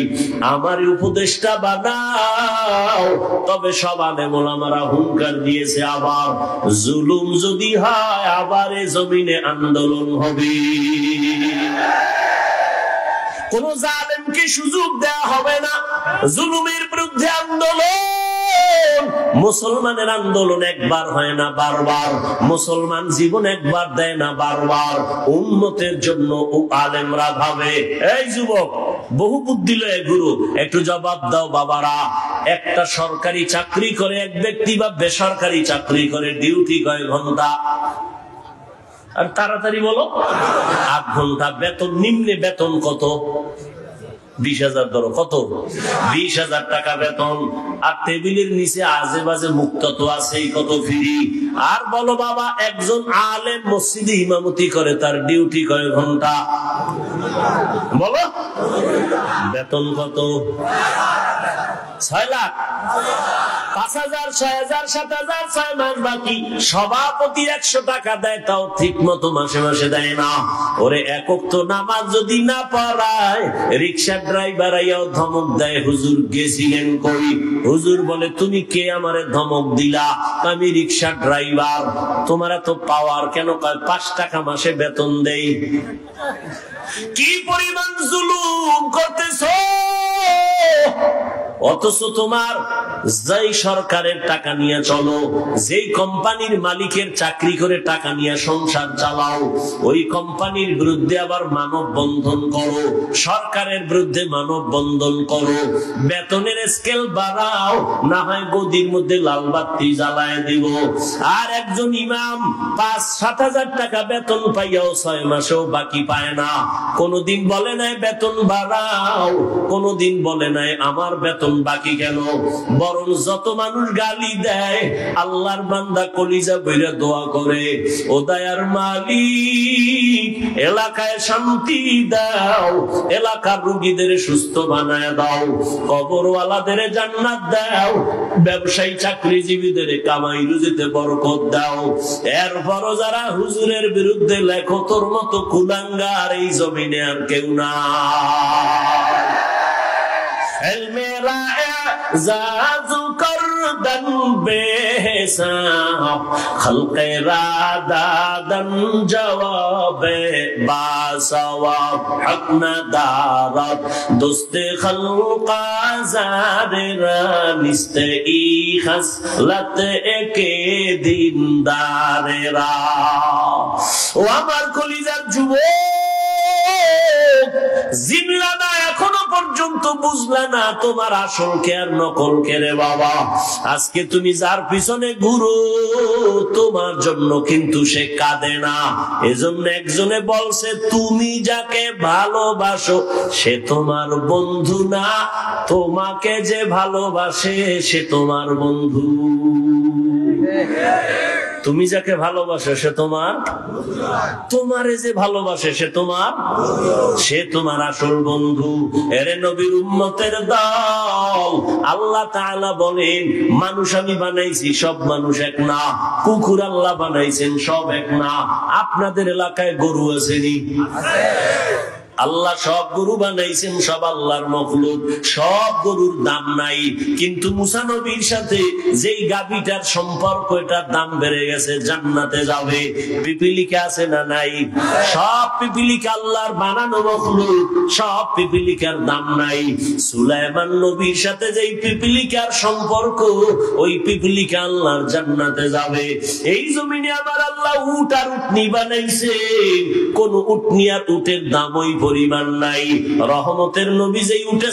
আমার উপদেশটা বানাও। তবে সব আলেম ওলামারা হুঙ্কার দিয়েছে, আবার জুলুম যদি হয় আবার এ জমিনে আন্দোলন হবে। কোন জালেমকে সুযোগ দেওয়া হবে না। জুলুমের বিরুদ্ধে আন্দোলন। মুসলমানের আন্দোলন একবার হয় না, বারবার। মুসলমান জীবন একবার দেয় না, বারবার। উম্মতের জন্য আলেমরা ভাবে। এই যুবক, বহু বুদ্ধি লয়ে গুরু, একটু জবাব দাও বাবারা। একটা সরকারি চাকরি করে এক ব্যক্তি বা বেসরকারি চাকরি করে, ডিউটি কয় ঘন্টা? আর তাড়াতাড়ি বলো। 8 ঘন্টা বেতন। নিম্নে বেতন কত? 20,000 ধরো। কত? 20,000 টাকা বেতন। আর টেবিলের নিচে আজে বাজে মুক্ত তো আছেই, কত ফ্রি। আর বলো বাবা, একজন আলেম মসজিদে ইমামতি করে, তার ডিউটি কয় ঘন্টা? বলো। বেতন কত? 6 লাখ। 5,000, 6,000, 7,000, 6 মাস বাকি। সভাপতি 100 টাকা দেয়, তাও ঠিক মতো মাসে মাসে দেয় না। ওরে একক তো নামাজ যদি না পড়ায়, রিক্সা ড্রাইভার আইয়াও ধমক দেয়, হুজুর গেছিলেন কই? হুজুর বলে, তুমি কে আমারে ধমক দিলা? আমি রিক্সা ড্রাইভার। তোমার এত পাওয়ার কেন? 5 টাকা মাসে বেতন দেই। কি পরিমাণ জুলুম করতেছো! অথচ তোমার যেই সরকারের টাকা নিয়ে চলো, যেই কোম্পানির মালিকের চাকরি করে টাকা নিয়ে সংসার চালাও, ওই কোম্পানির বিরুদ্ধে আবার মানব বন্ধন করো, সরকারের বিরুদ্ধে মানব বন্ধন করো, বেতনের স্কেল বাড়াও, না হয় গদির মধ্যে লাল বাতি জ্বালায় দিব। আর একজন ইমাম 5-7 হাজার টাকা বেতন পাইয়াও 6 মাসেও বাকি পায় না। কোনদিন বলে নাই বেতন বাড়াও, কোনদিন বলে নাই আমার বেতন বাকি কেন। বরং যত মানুষ গালি দেয় আল্লাহর বান্দা কলিজা বইরা দোয়া করে, ও দয়ার মালিক এলাকায় শান্তি দাও, এলাকার রোগীদের সুস্থ বানায় দাও, কবরওয়ালাদের জান্নাত দাও, ব্যবসায়ী চাকরিজীবীদের কামাই রুজিতে বরকত দাও। এরপরও যারা হুজুরের বিরুদ্ধে লেখো, তোর মতো কুলাঙ্গার এই জমিনে আর কেউ না। মেরা জাজু করদন বেসাব খলকে রাদাদন জওয়াবে বাসওয়াব হক নদারত দোস্তে খলকা জারেরা নিস্তে ই খসলত একে দিনদারেরা। ও আমার কলিজার যুবক, জিনলা না এখনো পর্যন্ত বুঝলা না তোমার আসল কে আর নকল কে রে বাবা। আজকে তুমি যার পিছনে ঘুরো তোমার জন্য কিন্তু সে কাঁদে না। এজন্য একজনে বলছে, তুমি যাকে ভালোবাসো সে তোমার বন্ধু না, তোমাকে যে ভালোবাসে সে তোমার বন্ধু। তুমি যাকে ভালোবাসো সে তোমার, তোমারে যে ভালোবাসে সে তোমার আসল বন্ধু। এরে নবীর উম্মতের দল, আল্লাহ তাআলা বলেন মানুষ আমি বানাইছি সব মানুষ এক না, কুকুর আল্লাহ বানাইছেন সব এক না। আপনাদের এলাকায় গরু আসেনি? আল্লাহ সব গরু বানাইছেন, সব আল্লাহর মখলুক, সব গরুর দাম নাই। কিন্তু মুসা নবীর সাথে যেই গাভীটার সম্পর্ক, এটার দাম বেড়ে গেছে, জান্নাতে যাবে। পিপিলিকা আছে না নাই? সব পিপিলিকা আল্লাহর বানানো মখলুক, সব পিপিলিকার দাম নাই। সুলাইমান নবীর সাথে যেই পিপিলিকার সম্পর্ক, ওই পিপিলিকা আল্লাহর জান্নাতে যাবে। এই জমিনে আমার আল্লাহ উট আর উটনি বানাইছে, কোন উটনি আর উটের দাম ওই পরিমাণ নাই। রহমতের নবী যেই উটে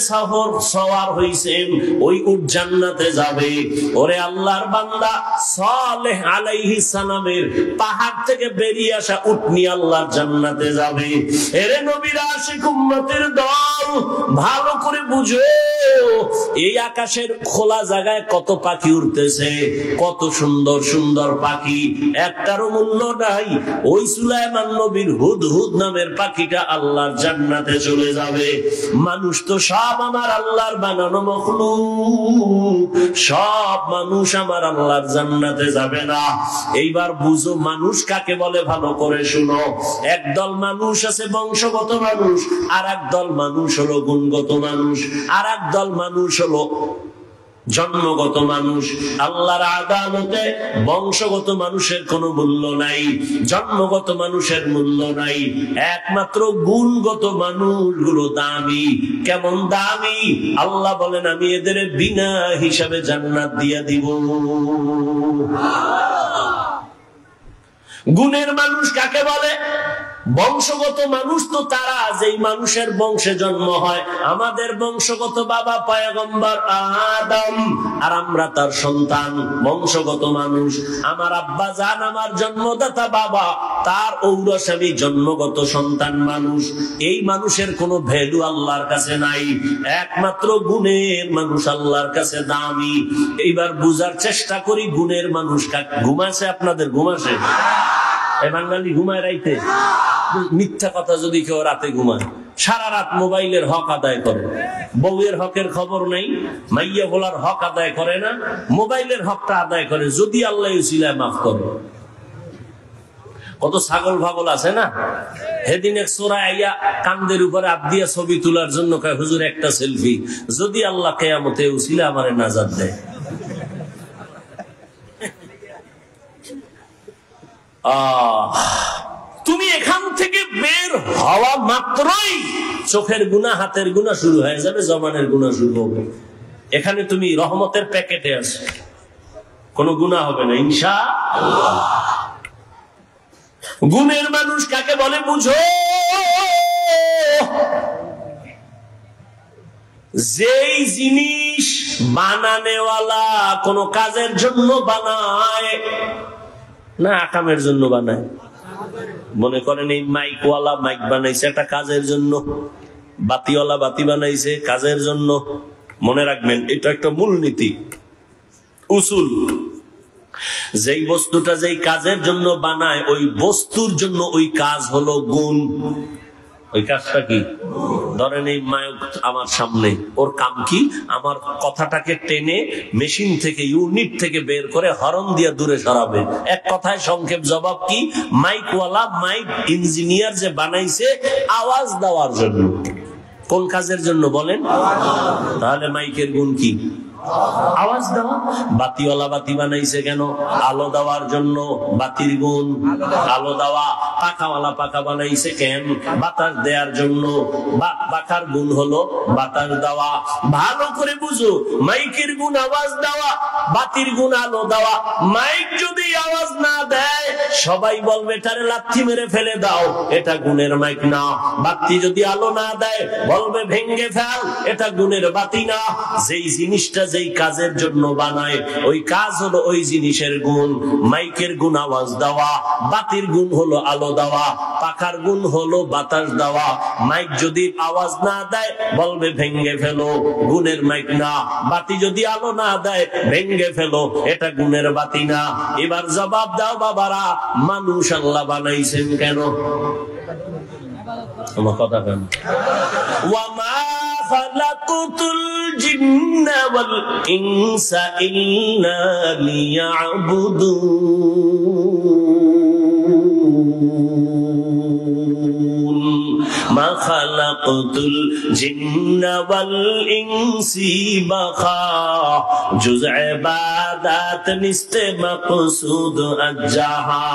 সওয়ার হইছেন, ওই উট জান্নাতে যাবে। ওরে আল্লাহর বান্দা, সালেহ আলাইহিস সালামের পাহাড় থেকে বেরিয়ে আসা উট নিয়ে আল্লাহর জান্নাতে যাবে। এরে নবীর আশিক উম্মতের দল, ভালো করে বুঝো, এই আকাশের খোলা জায়গায় কত পাখি উড়তেছে, কত সুন্দর সুন্দর পাখি, একটারও মূল্য নাই। ওই সুলাইমান নবীর হুদহুদ নামের পাখিটা আল্লাহর জান্নাতে চলে যাবে। মানুষ তো সব আমার আল্লাহর বানানো মখলুক, সব মানুষ আমার আল্লাহর জান্নাতে যাবে না। এইবার বুঝো মানুষ কাকে বলে, ভালো করে শুনো। একদল মানুষ আছে বংশগত মানুষ, আর একদল মানুষ হলো গুণগত মানুষ, আর একদল মানুষ হলো জন্মগত মানুষ। আল্লাহর আদালতে বংশগত মানুষের কোনো মূল্য নাই, জন্মগত মানুষের মূল্য নাই, একমাত্র গুণগত মানুষগুলো দামি। কেমন দামি? আল্লাহ বলেন আমি এদের বিনা হিসাবে জান্নাত দিয়া দিব। গুণের মানুষ কাকে বলে? বংশগত মানুষ তো তারা যেই মানুষের বংশে জন্ম হয়। আমাদের বংশগত বাবা পয়গম্বর আদম, আর আমরা তার সন্তান, বংশগত মানুষ। আমার আব্বা জান, আমার জন্মদাতা বাবা, তার ঔরস আমি জন্মগত সন্তান মানুষ। এই মানুষের কোনো ভ্যালু আল্লাহর কাছে নাই, একমাত্র গুণের মানুষ আল্লাহর কাছে দামি। এইবার বুঝার চেষ্টা করি গুণের মানুষ কাকে। ঘুমাছে আপনাদের? ঘুমাছে? এ বাঙালি ঘুমায় রাইতে? মিথ্যা কথা যদি কেউ রাতে ঘুমায়, সারা রাত মোবাইলের হক আদায় করে, বউয়ের হকের খবর নেই, মাইয়া বলার হক আদায় করে না, মোবাইলের হকটা আদায় করে, যদি আল্লাহ উসিলায় মাফ করে। কত ছাগল ভাগল আছে না? সেদিন এক চোরা আইয়া কান্দের উপরে হাত দিয়া ছবি তোলার জন্য কয়, হুজুর একটা সেলফি, যদি আল্লাহ কিয়ামতে উসিলা আমারে নাজাত দেয়। তুমি এখান থেকে বের হওয়া মাত্রই চোখের গুনাহ, হাতের গুনাহ শুরু হয়ে যাবে, জবানের গুনাহ শুরু হবে। এখানে তুমি রহমতের প্যাকেটে আছো, কোনো গুনাহ হবে না ইনশাআল্লাহ। গুণের মানুষ কাকে বলে বুঝো? যেই জিনিস বানানেওয়ালা কোন কাজের জন্য বানায় না, আকামের জন্য বানায়। মনে করেন এই মাইকওয়ালা মাইক বানাইছে একটা কাজের জন্য, বাতিওয়ালা বাতি বানাইছে কাজের জন্য। মনে রাখবেন এটা একটা মূলনীতি। উসুল। যেই বস্তুটা যেই কাজের জন্য বানায় ওই বস্তুর জন্য ওই কাজ হলো গুণ। ওই কাজটা কি? ধরেন এই মায়ক আমার সামনে, ওর কাম কি? আমার কথাটাকে টেনে মেশিন থেকে, ইউনিট থেকে বের করে হরন দিয়ে দূরে সরাবে। এক কথায় সংক্ষেপ জবাব কি? মাইকওয়ালা, মাইক ইঞ্জিনিয়ার যে বানাইছে আওয়াজ দেওয়ার জন্য। কোন কাজের জন্য বলেন? তাহলে মাইকের গুণ কি? আওয়াজ দেওয়া। বাতিওয়ালা বাতি বানাইছে কেন? আলো দেওয়ার জন্য। বাতির গুণ আলো দেওয়া। পাখাওয়ালা পাখা বানাইছে কেন? বাতাস দেওয়ার জন্য। পাখার গুণ হলো বাতাস দেওয়া। ভালো করে বুঝো, মাইকের গুণ আওয়াজ দেওয়া, বাতির গুণ আলো দেওয়া। মাইক যদি আওয়াজ না দেয় সবাই বলবে এটারে লাথি মেরে ফেলে দাও, এটা গুণের মাইক না। বাতি যদি আলো না দেয় বলবে ভেঙ্গে ফেল, এটা গুণের বাতি না। যেই জিনিসটা যেই কাজের জন্য বানায় ওই কাজ হলো ওই জিনিসের গুণ। মাইকের গুণ আওয়াজ দেওয়া, বাতির গুণ হলো আলো দেওয়া, পাখার গুণ হলো বাতাস দেওয়া। মাইক যদি আওয়াজ না দেয় বলবে ভেঙ্গে ফেলো, গুণের মাইক না। বাতি যদি আলো না দেয় ভেঙ্গে ফেলো, এটা গুণের বাতি না। এবার জবাব দাও বাবারা, মানুষ আল্লাহ বানাইছেন কেন? আমার কথা কেন? ওয়ামা খালাকুতুল জিন্না ওয়াল ইনসা ইল্লা লিয়াবুদুন। মা খালাকুতুল জিন্না ওয়াল ইনসি বাখা জুজ ইবাদাত নিস্তে মাকসুদ আজ্জাহা।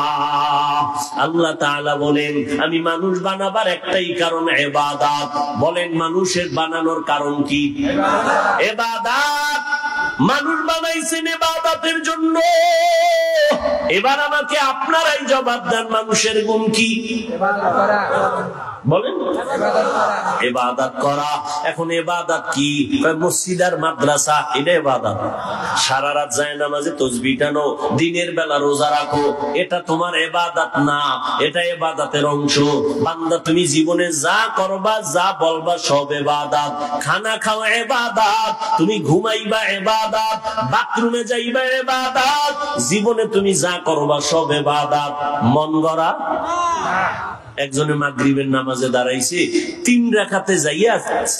আল্লাহ তাআলা বলেন আমি মানুষ বানাবার একটাই কারণ ইবাদত। বলেন মানুষের বানানোর কারণ কি? ইবাদত। মানুষ বানাইছেন ইবাদতের জন্য। এবার আমাকে আপনারাই জবাব দেন, মানুষের গুণ কি? বলেন ইবাদত করা। এখন ইবাদত কি? মসজিদ আর মাদ্রাসা এটা ইবাদত। সারা রাত যায় নামাজে তাসবিহ টানো, দিনের বেলা রোজা রাখো, এটা তোমার ইবাদত না, এটা ইবাদতের অংশ। বান্দা তুমি জীবনে যা করবা, যা বলবা সব ইবাদত। খানা খাওয়া ইবাদত, তুমি ঘুমাইবা ইবাদত, বাথরুমে যাইবা ইবাদত, জীবনে তুমি যা করবা সব ইবাদত। মন গড়া। একজনে মাগরিবের নামাজে দাঁড়াইছে, 3 রাকাতে যাইয়া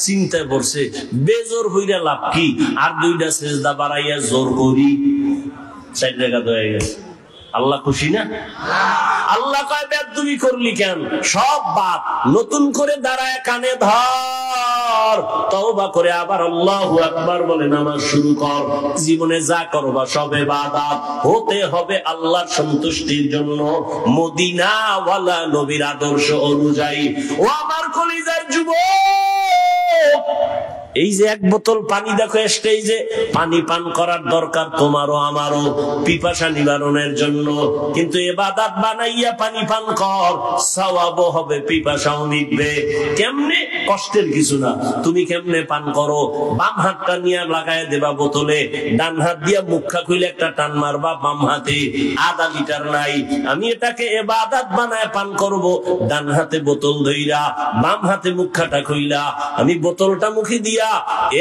চিন্তায় পড়ছে বেজোর হইরা লাভ কি, আর 2টা সেজদা বাড়াইয়া জোর করি 4 রাকাত হয়ে গেছে। আল্লাহ খুশি না? আল্লাহ কয় বেয়াদবি করলি কেন? সব বাদ, নতুন করে দাঁড়ায় কানে ধর, তওবা করে আবার আল্লাহু আকবার বলে নামাজ শুরু কর। জীবনে যা করবা সব ইবাদত হতে হবে আল্লাহর সন্তুষ্টির জন্য, মদিনা ওয়ালা নবীর আদর্শ অনুযায়ী। ও আমার কলিজার যুবক, এই যে 1 বোতল পানি দেখো স্টেজে, পানি পান করার দরকার তোমারও আমারও পিপাসা নিবারণের জন্য, কিন্তু ইবাদত বানাইয়া পানি পান কর, সওয়াবও হবে, পিপাসাও মিটবে। কেমনে? কষ্টের কিছু না। তুমি কেমনে পান করো? বাম হাতটা নিয়ে লাগায় দেবা বোতলে, ডান হাত দিয়া মুখা খুলে একটা টান মারবা বাম হাতে, আধা লিটার নাই। আমি এটাকে ইবাদত বানায় পান করব, ডান হাতে বোতল ধইরা বাম হাতে মুখাটা খুইলা আমি বোতলটা মুখে দিয়া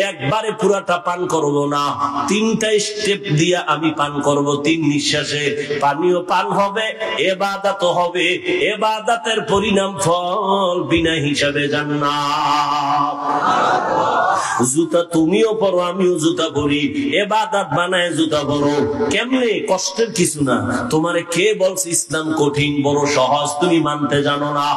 একবারে পুরাটা পান করব না, 3টা স্টেপ দিয়া আমি পান করব। 3 নিঃশ্বাসে পানিও পান হবে, ইবাদত হবে। ইবাদতের পরিণাম ফল বিনা হিসাবে জান্নাত। জুতা তুমিও পরো, আমিও জুতা পরি, ইবাদত বানায় জুতা পরো। কেমনে? কষ্টের কিছু না। তোমারে কে বলছে ইসলাম কঠিন? বড় সহজ, তুমি মানতে জানো না।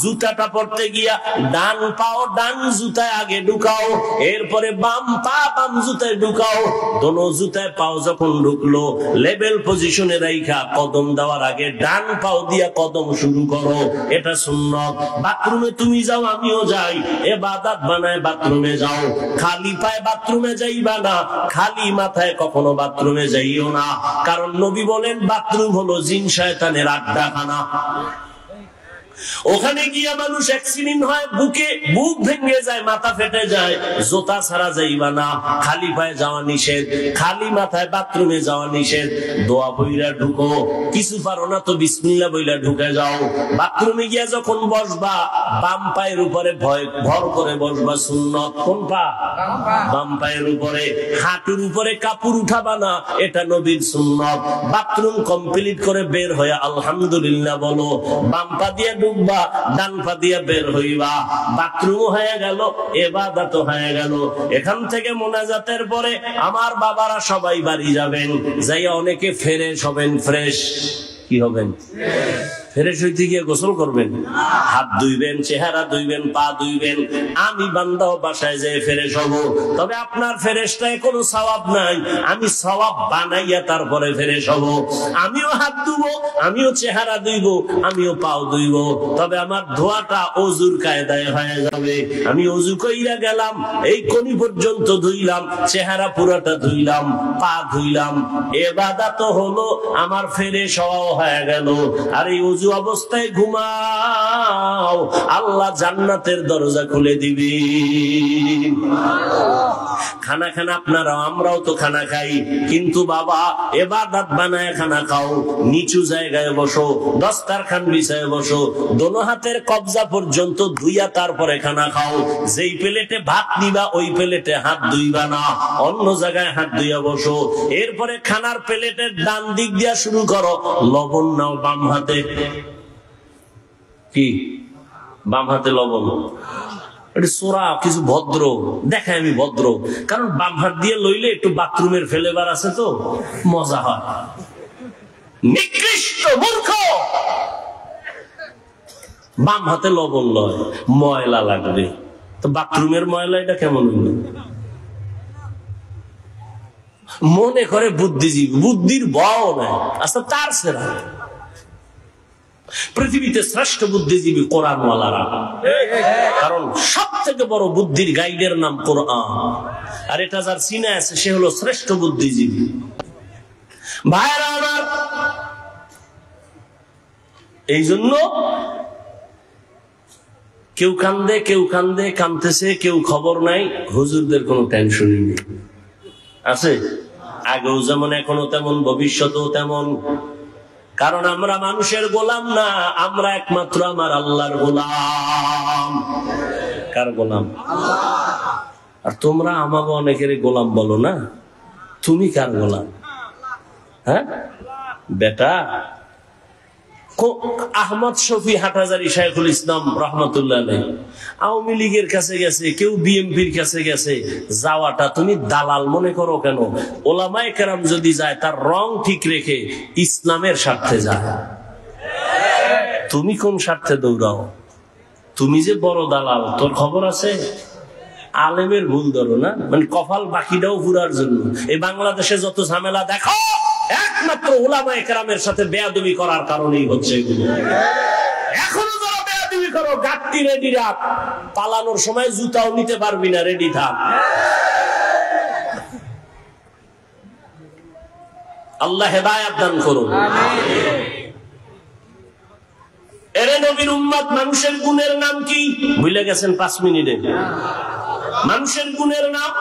জুতাটা পরতে গিয়া ডান পাও ডান জুতায় আগে ঢুকাও, এরপরে বাম পা বাম জুতায় ঢুকাও। দোনো জুতায় পাও যখন ঢুকলো লেভেল পজিশনে রাইখা কদম দেওয়ার আগে ডান পাও দিয়া কদম শুরু করো, এটা সুন্নাত। বাথরুমে তুমি যাও, আমিও যাই, ইবাদত বানায় বাথরুমে যাও। খালি পায়ে বাথরুমে যাইবা না, খালি মাথায় কখনো বাথরুমে যাইও না, কারণ নবী বলেন বাথরুম হলো জিন শয়তানের আড্ডাখানা। ওখানে গিয়া মানুষ অ্যাক্সিডেন্ট হয়, বুক ভেঙে যায়, মাথা ফেটে যায়, জোতা ছাড়া যাইবা না, খালি পায়ে যাওয়া নিষেধ, খালি মাথায় বাথরুমে যাওয়া নিষেধ। দোয়া বইলা ঢুকো, কিছু পারো না তো বিসমিল্লাহ বইলা ঢুকে যাও। বাথরুমে গিয়া যখন বসবা, বাম পায়ের উপরে ভর করে বসবা, সুন্নত। কোন পা? বাম পায়ের উপরে। হাঁটুর উপরে কাপড় উঠাবা না, এটা নবীর সুন্নত। বাথরুম কমপ্লিট করে বের হয়ে আলহামদুলিল্লাহ বলো। বাম পা দিয়ে ঢুকবা, ডান পা দিয়ে বের হইবা। বাথরুম হয়ে গেল, ইবাদত হয়ে গেল। এখান থেকে মোনাজাতের পরে আমার বাবারা সবাই বাড়ি যাবেন, যাইয়া অনেকে ফ্রেশ হবেন। ফ্রেশ কি হবেন? ফ্রেশ হইতে গিয়ে গোসল করবেন, হাত ধুইবেন, চেহারা ধুইবেন, পা ধুইবেন। আমি বান্দাও বাসায় যেয়ে ফ্রেশ হব, তবে আপনার ফ্রেশটায় কোনো সওয়াব নাই। আমি সওয়াব বানাইয়া তারপরে ফ্রেশ হব। আমিও হাত ধুবো, আমিও চেহারা ধুইব, আমিও পাও ধুইব, তবে আমার ধোয়াটা অজুর কায়দায় হয়ে যাবে। আমি অজু কইরা গেলাম, এই কোনি পর্যন্ত ধুইলাম, চেহারা পুরাটা ধুইলাম, পা ধুইলাম, ইবাদত হলো, আমার ফ্রেশ হওয়া হয়ে গেল। আর এই অজু অবস্থায় ঘুমাও, আল্লাহ জান্নাতের দরজা খুলে দিবে। খানা খান আপনারা, আমরাও তো খানা খাই, কিন্তু বাবা ইবাদত বানায় খানা খাও। নিচু জায়গায় বসো, দস্তারখান বিছায় বসো, দোনো হাতের কবজা পর্যন্ত ধুইয়া তারপরে খানা খাও। যেই প্লেটে ভাত নিবা ওই প্লেটে হাত ধুইবা না, অন্য জায়গায় হাত ধুইয়া বসো। এরপরে খানার প্লেটের ডান দিক দিয়া শুরু করো, লবণ নাও বাম হাতে। কি বাম হাতে লবণ? এটা সোরা কিছু ভদ্র দেখায়, আমি ভদ্র, কারণ বাম হাত দিয়ে লইলে একটু বাথরুমের ফ্লেভার আছে তো মজা হয়। নিকৃষ্ট মূর্খ, বাম হাতে লবণ লয়, ময়লা লাগবে। তো বাথরুমের ময়লা এটা কেমন হইল? মনে করে বুদ্ধিজীবী, বুদ্ধির বও নাই। আচ্ছা, তার সেরা পৃথিবীতে শ্রেষ্ঠ বুদ্ধিজীবী কোরআনওয়ালারা, কারণ সব থেকে বড় বুদ্ধির গাইডের নাম কোরআন। আর এটা যার সিনে আছে সে হলো শ্রেষ্ঠ বুদ্ধিজীবী। ভাইরা আমার, এই জন্য কেউ কান্দে, কেউ কান্দে, কান্দতেছে, কেউ খবর নাই। হুজুরদের কোনো টেনশনই নেই, আছে আগেও যেমন, এখনো তেমন, ভবিষ্যতেও তেমন। কারণ আমরা মানুষের গোলাম না, আমরা একমাত্র আমার আল্লাহর গোলাম। কার গোলাম? আর তোমরা আমাকে অনেকের গোলাম বলো না, তুমি কার গোলাম? হ্যাঁ বেটা, আহমদ শফি হাটহাজারী শাইখুল ইসলাম রহমতুল্লাহ আলাইহি আওয়ামী লীগের কাছে গেছে, কেউ বিএনপির কাছে গেছে। যাওয়াটা তুমি দালাল মনে করো কেন? ওলামায়ে কেরাম যদি যায় তার রং ঠিক রেখে ইসলামের স্বার্থে যায়। তুমি কোন স্বার্থে দৌড়াও? তুমি যে বড় দালাল, তোর খবর আছে? আলেমের ভুল ধরো না, মানে কপাল বাকিটাও ঘুরার জন্য। এই বাংলাদেশে যত ঝামেলা দেখো, একমাত্র উলামায়ে কেরামের সাথে বেয়াদবি করার কারণেই হচ্ছে এগুলো। এখনো যারা বেয়াদবি করো, গাট্টি রেডি রাখ, পালানোর সময় জুতাও নিতে পারবি না, রেডি থাক। আল্লাহ হেদায়েত দান করুন। এরে নবীর উম্মত, মানুষের গুণের নাম কি ভুলে গেছেন? 5 মিনিটে মানুষের গুণের নাম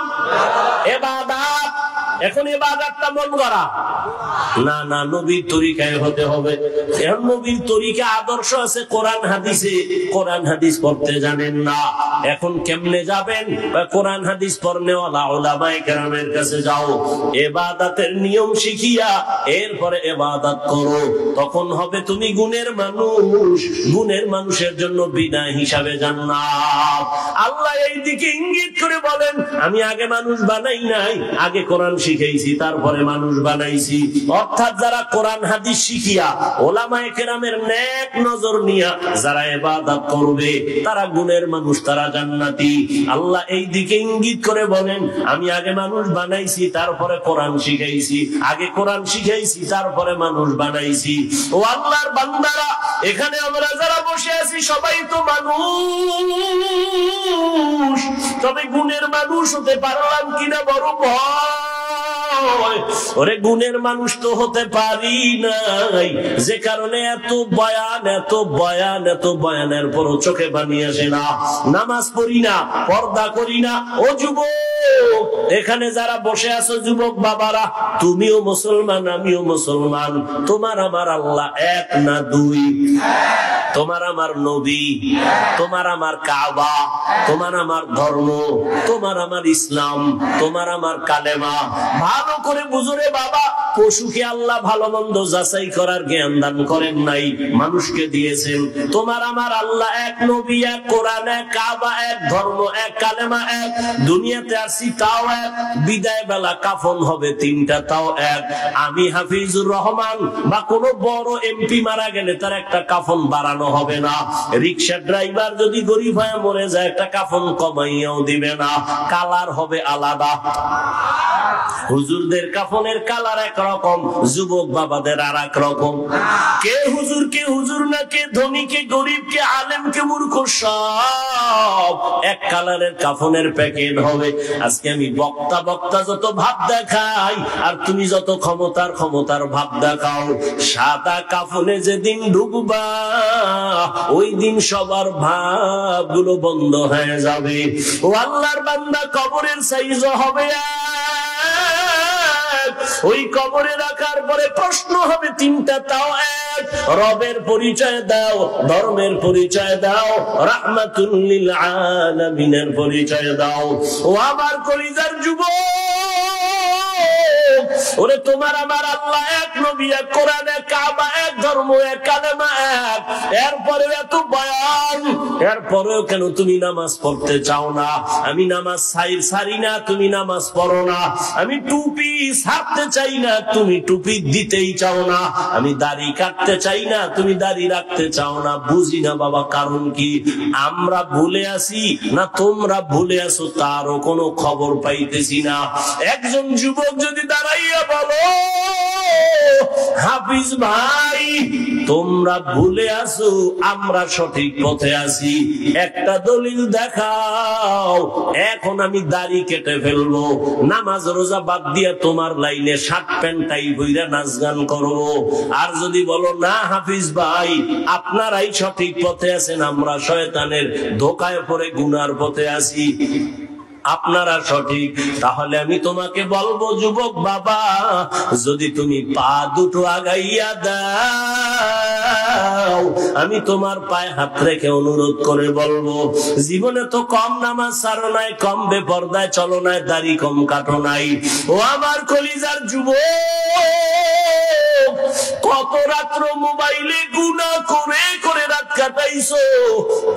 ইবাদত। এখন ইবাদতটা মন গড়া না, না, নবীর তরিকায় হতে হবে। এখন নবীর তরিকা আদর্শ আছে কোরআন হাদিসে, কোরআন হাদিস পড়তে জানেন না, এখন কেমনে যাবেন? কোরআন হাদিস পড়নেওয়ালা উলামায়ে কেরামের কাছে যাও, ইবাদতের নিয়ম শিখিয়া এরপরে ইবাদত করো, তখন হবে তুমি গুণের মানুষ। গুণের মানুষের জন্য বিনা হিসাবে জান্নাত। আল্লাহ এই দিকে ইঙ্গিত করে বলেন, আমি আগে মানুষ বানাই নাই, আগে কোরআন শিখাইছি, তারপরে মানুষ বানাইছি। অর্থাৎ যারা কোরআন হাদিস শিখিয়া উলামায়ে কেরামের নেক নজর নিয়া যারা ইবাদত করবে, তারা গুণের মানুষ, তারা জান্নাতি। আল্লাহ এই দিকে ইঙ্গিত করে বলেন, আমি আগে মানুষ বানাইছি, তারপরে কোরআন শিখাইছি, আগে কোরআন শিখাইছি, তারপরে মানুষ বানাইছি। ও আল্লাহর বান্দারা, এখানে আমরা যারা বসে আছি সবাই তো মানুষ, তবে গুণের মানুষ হতে পারলাম কিনা বড় ভয়। নয়। ওরে গুণের মানুষ তো হতে পারি নাই, যে কারণে এত বয়ান এত বয়ান এত বয়ানের পরও চোখে পানি আসে না, নামাজ পড়ি না, পর্দা করি না। ও যুবক, এখানে যারা বসে আছো যুবক বাবারা, তুমিও মুসলমান আমিও মুসলমান। তোমার আমার আল্লাহ এক না দুই? তোমার আমার নবী, তোমার আমার কাবা, তোমার আমার ধর্ম, তোমার আমার ইসলাম, তোমার আমার কালেমা। ভালো করে বুঝো রে বাবা, পশুকে আল্লাহ ভালো মন্দ যাচাই করার জ্ঞান দান করেন নাই, মানুষকে দিয়েছেন। তোমার আমার আল্লাহ এক, নবী এক, কোরআন এক, কাবা এক, ধর্ম এক, কালেমা এক। দুনিয়াতে আসি তাও এক, বিদায় বেলা কাফন হবে তিনটা তাও এক। আমি হাফিজুর রহমান বা কোন বড় এমপি মারা গেলে তার একটা কাফন বাড়ানো হবে না। রিক্সা ড্রাইভার যদি গরিব হয়ে মরে যায় একটা কাফন কমাইয়াও দিবে না, কালার হবে আলাদা। হুজুরদের কাফনের কালার একরকম, যুবক বাবাদের আর এক রকম। কে হুজুর কে হুজুর না, কে ধনী কে গরিব, কে আলেম কে মূর্খ, সব এক কালারের কাফনের প্যাকেট হবে। আজকে আমি বক্তা বক্তা যত ভাব দেখাই আর তুমি যত ক্ষমতার ভাব দেখাও, সাদা কাফনে যেদিন ঢুকবা ওই দিন সবার ভাবগুলো বন্ধ হয়ে যাবে। ও আল্লাহর বান্দা, কবরের সাইজ হবে ওই কবরে রাখার পরে প্রশ্ন হবে তিনটা তাও এক। রবের পরিচয় দাও, ধর্মের পরিচয় দাও, রাহমাতুল লিল আলামিনের পরিচয় দাও। ও আমার কলিজার যুবক, ওরে তোমার আমার আল্লাহ এক, নবী এক, কোরআন এক, কাবা এক, ধর্ম এক, কালেমা এক। এরপরে এত বয়ান, এরপরেও কেন তুমি নামাজ পড়তে চাও না? আমি নামাজ সারি না, তুমি নামাজ পড়ো না। আমি টুপি ছাড়তে চাই না, তুমি টুপি দিতেই চাও না। আমি দাড়ি কাটতে চাই না, তুমি দাড়ি রাখতে চাও না। বুঝি না বাবা, কারণ কি? আমরা ভুলে আসি না তোমরা ভুলে আসো, তারও কোনো খবর পাইতেছি না। একজন যুবক যদি দাঁড়াইয়া বলো, হাফিজ ভাই তোমরা ভুলে আসো, আমরা সঠিক পথে আছি, একটা দলিল দেখাও। এখন আমি দাড়ি কেটে ফেলবো, নামাজ রোজা বাদ দিয়া তোমার লাইনে শার্ট প্যান্ট টাই বইরা নাচ গান করবো। আর যদি বলো না হাফিজ ভাই আপনারাই সঠিক পথে আছেন, আমরা শয়তানের ধোকায় পড়ে গুনার পথে আছি, আপনারা সঠিক, তাহলে আমি তোমাকে বলবো যুবক বাবা, যদি তুমি পা দুটো আগাইয়া দাও আমি তোমার পায়ে হাত রেখে অনুরোধ করে বলবো, জীবনে তো কম নামাজ ছাড়ো নাই, কম বেপরদায় চলো নাই, দাড়ি কম কাটো নাই। ও আমার কলিজার যুবক, কত রাত্র মোবাইলে গুনাহ করে করে রাত কাটাইছো,